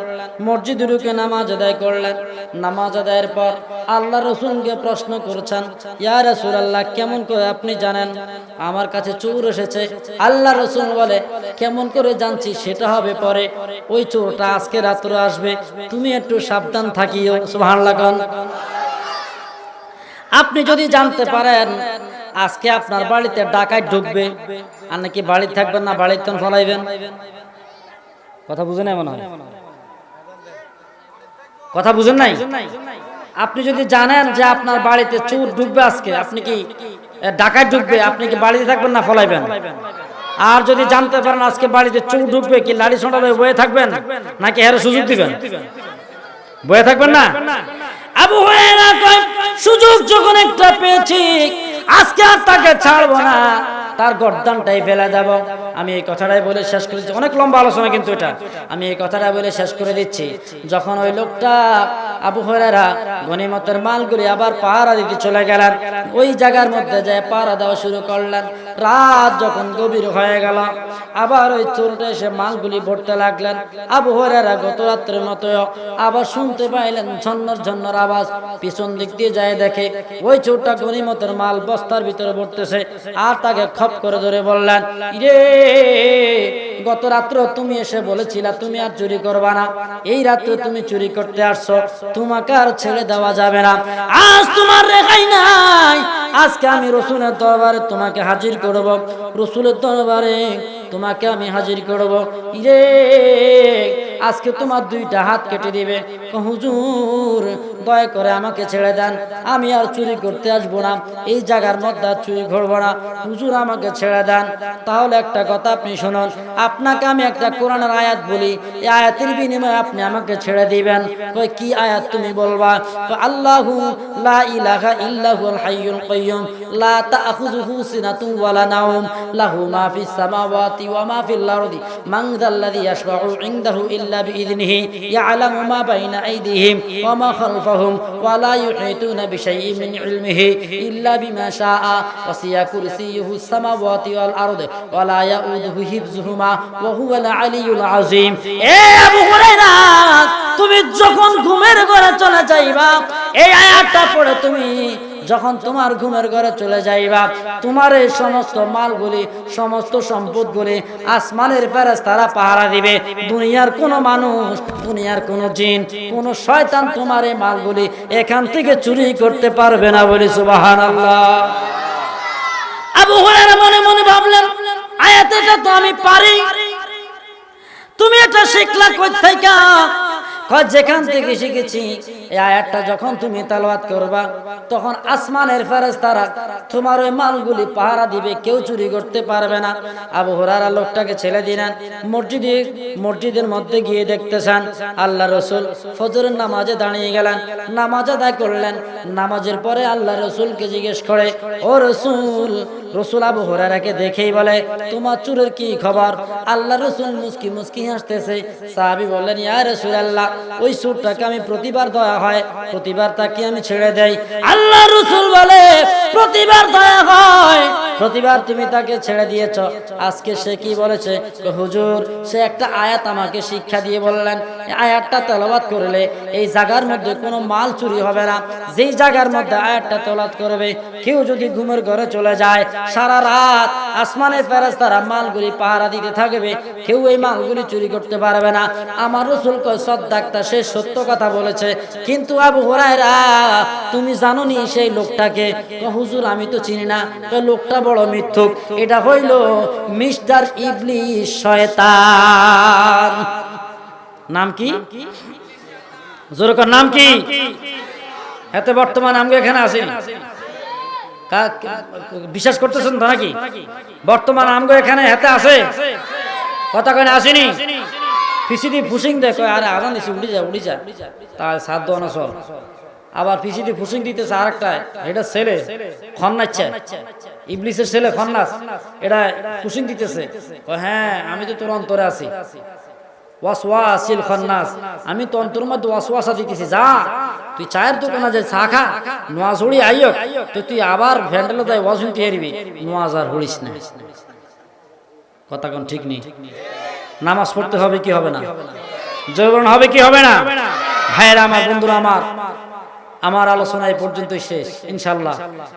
মসজিদে ঢুকে নামাজ আদায় করলেন। নামাজ আদায়ের পর আল্লাহ রাসূলকে প্রশ্ন করছেন, ইয়া রাসূলুল্লাহ, কেমন করে আপনি জানেন আমার কাছে চোর এসেছে? আল্লাহ রাসূল বলে, কেমন করে জানছি সেটা হবে পরে, ওই চোরটা আজকে রাত্রে আসবে, তুমি একটু সাবধান থাকিও। সুবহানাল্লাহ। আপনি যদি জানতে পারেন আজকে আপনার বাড়িতে ডাকাত ঢুকবে, আর নাকি বাড়ি থাকবেন না, বাড়িতে ফলাইবেন? কথা বুঝেন? এমন হয় কথা বুঝেন নাই? আপনি যদি জানেন যে আপনার বাড়িতে চোর ঢুকবে আজকে, আপনি কি ডাকাত ঢুকবে, আপনি কি বাড়িতে থাকবেন না ফলাইবেন? আর যদি জানতে পারেন আজকে বাড়িতে চোর ঢুকবে, কি লাড়ি সোঁটা বয়ে থাকবেন নাকি হেরে সুযোগ দিবেন? বয়ে থাকবেন না? আবু হুরায়রা কয়, সুযোগ যখন একটা পেয়েছি, আজকে আর তাকে ছাড়বো না, তার গর্দানটাই ফেলে দেব। আমি এই কথাটাই বলে শেষ করে দিচ্ছি, অনেক লম্বা আলোচনা কিন্তু এটা, আমি এই কথাটা বলে শেষ করে দিচ্ছি। যখন ওই লোকটা আবু হুরায়রা গনিমতের মালগুলি আবার পাহারা দিতে চলে গেলেন। ওই জায়গার মধ্যে যায় পাহারা দেওয়া শুরু করলেন। রাত যখন গভীর হয়ে গেল, আবার ওই চোরটা এসে মালগুলি ভরতে লাগলেন। আবু হুরায়রা গত রাত্রের মতো আবার শুনতে পাইলেন ঝন্নর ঝন্নর আওয়াজ। পিছন দিক দিয়ে যায় দেখে ওই চোরটা গনিমতের মাল বস্তার ভিতরে ভরতেছে। আর তাকে খপ করে ধরে বললেন, ইরে গত রাত্র তুমি এসে বলেছিলা তুমি আর চুরি করবা না, এই রাত্রে তুমি চুরি করতে আসছো, তোমাকে আর ছেড়ে দেওয়া যাবে না। আজ তোমার রেহাই নাই। আজকে আমি রসুলের দরবারে তোমাকে হাজির করব, রসুলের দরবারে তোমাকে আমি হাজির করব। ইরে আজকে তোমার দুইটা হাত কেটে দিবে। হুজুর দয়া করে আমাকে ছেড়ে দেন, আমি আর চুরি করতে আসবো না, এই জায়গার মধ্যে আর চুরি করবো না, হুজুর আমাকে ছেড়ে দেন। তাহলে একটা কথা আপনি শুনুন, আপনাকে আমি একটা কোরআনের আয়াত বলি, এই আয়াতের বিনিময়ে আপনি আমাকে ছেড়ে দিবেন। কই কি আয়াত তুমি বলবা? আল্লাহু লা ইলাহা ইল্লাহুল হাইয়ুল কাইয়্যুম লা তাখুযুহু সিনাতুন ওয়ালা নাওম লাহু মা ফিস সামাওয়াতি ওয়া মা ফিল আরদি মান যাল্লাযী ইয়াশফাউ ইনদাহু ইল্লা বিইذনিহি ইয়ালামু মা বাইনা আইদিহিম ওয়া মা খালফাহুম ওয়া লা ইউহিতুনা বিশাইইন মিন ইলমিহি ইল্লা বিমা শাআ ওয়াসিয়া কুরসিয়্যুহুস সামাওয়াতি ওয়াল আরদ ওয়া লা ইয়াউদুহু হিফযুহুমা ওয়া হুয়াল আলিয়্যুল আযীম। এ আবু হুরায়রা, তুমি যখন ঘুমের ঘরে চলে যাইবা, এই আয়াতটা পড়ে তুমি যখন তোমার ঘুমের ঘরে চলে যাইবা, তোমার এই সমস্ত মালগুলি, সমস্ত সম্পদগুলি আসমানের ফেরেশতারা পাহারা দিবে। দুনিয়ার কোন মানুষ, দুনিয়ার কোন জিন, কোন শয়তান তোমার এই মালগুলি এখান থেকে চুরি করতে পারবে না। বলি সুবহানাল্লাহ। আবু হুরায়রা মনে মনে ভাবলেন, আয়াতটা তো আমি পারি, তুমি এটা শিখলা কই থেকে? যেখান থেকে শিখেছি। এই আয়াতটা যখন তুমি তেলাওয়াত করবা, তখন আসমানের ফেরেশতারা তোমার ওই মালগুলি পাহারা দিবে, কেউ চুরি করতে পারবে না। আবু হুরায়রা লোকটাকে ছেড়ে দিলেন। মসজিদের মধ্যে গিয়ে দেখতেছেন আল্লাহ রসুল ফজরের নামাজে দাঁড়িয়ে গেলেন, নামাজ আদায় করলেন। নামাজের পরে আল্লাহ রসুলকে জিজ্ঞেস করে, ও রসুল। রসুল আবু হুরায়রাকে দেখেই বলে, তোমার চুরের কি খবর? আল্লাহ রসুল মুস্কি মুস্কি হাসতেছে। সাহাবী বললেন, ইয়া রাসূলুল্লাহ, ওই চোরটাকে আমি প্রতিবার দয়া হয়, প্রতিবার তাকে আমি ছেড়ে দেই। আল্লাহ রসুল বলে, প্রতিবার দয়া হয়, প্রতিবার তুমি তাকে ছেড়ে দিয়েছ, আজকে সে কি বলেছে? হুজুর, সে একটা আয়াত আমাকে শিক্ষা দিয়ে বললেন, এই আয়াতটা তেলাওয়াত করলে এই জায়গার মধ্যে কোনো মাল চুরি হবে না। যেই জায়গার মধ্যে আয়াতটা তেলাওয়াত করবে, কেউ যদি ঘুমের ঘরে চলে যায়, সারা রাত আসমানের ফেরেশতারা মালগুলি পাহারা দিতে থাকবে, কেউ এই মালগুলি চুরি করতে পারবে না। আমার রাসূল কয়, সাদাক্তা, সে সত্য কথা বলেছে। কিন্তু আবু হুরায়রা, তুমি জানো নি সেই লোকটাকে? হুজুর, আমি তো চিনি না। লোকটা বড় মিথ্যুক, এটা হইল মিস্টার ইবলিস, শয়তান। নাম কি? জোরে কর, নাম কি? এতে বর্তমান আমগো এখানে আসেনি, বিশ্বাস করতেছেন তো নাকি? বর্তমান আমগো এখানে হাতে আছে, কথা কেন আসেনি? পিসিডি ফুসিং দেখ, আরে আজান দিছি, উড়ি যা তার সাধ্য অনসর। আবার পিসিডি ফুসিং দিতেছে আরেকটা, এটা ছেলে খন্নাচ্ছে, ইবলিসের ছেলে খন্নাস, এটা ফুসিং দিতেছে। হ্যাঁ, আমি তো তোর অন্তরে আছি, ওয়াসওয়াসিল খন্নাস, আমি তো অন্তরের মধ্যে ওয়াসওয়াসা দিতেছি। যা তুই চায়ের দোকানে যে চা খা, নোয়াজ হড়ি আইয়ক, তো তুই আবার ভ্যান্ডেলে যাই ওয়াজ শুনতে হারবি, নোয়াজ আর হড়িস না। কথা কোন ঠিক নেই? নামাজ পড়তে হবে কি হবে না? জয়বরণ হবে কি হবে না? ভাইয়েরা আমার, বন্ধুরা আমার আলোচনা এই পর্যন্তই শেষ ইনশাআল্লাহ।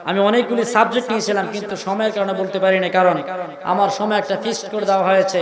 আমি অনেকগুলি সাবজেক্ট নিয়েছিলাম, কিন্তু সময়ের কারণে বলতে পারি না, কারণ আমার সময় একটা ফিক্সড করে দেওয়া হয়েছে।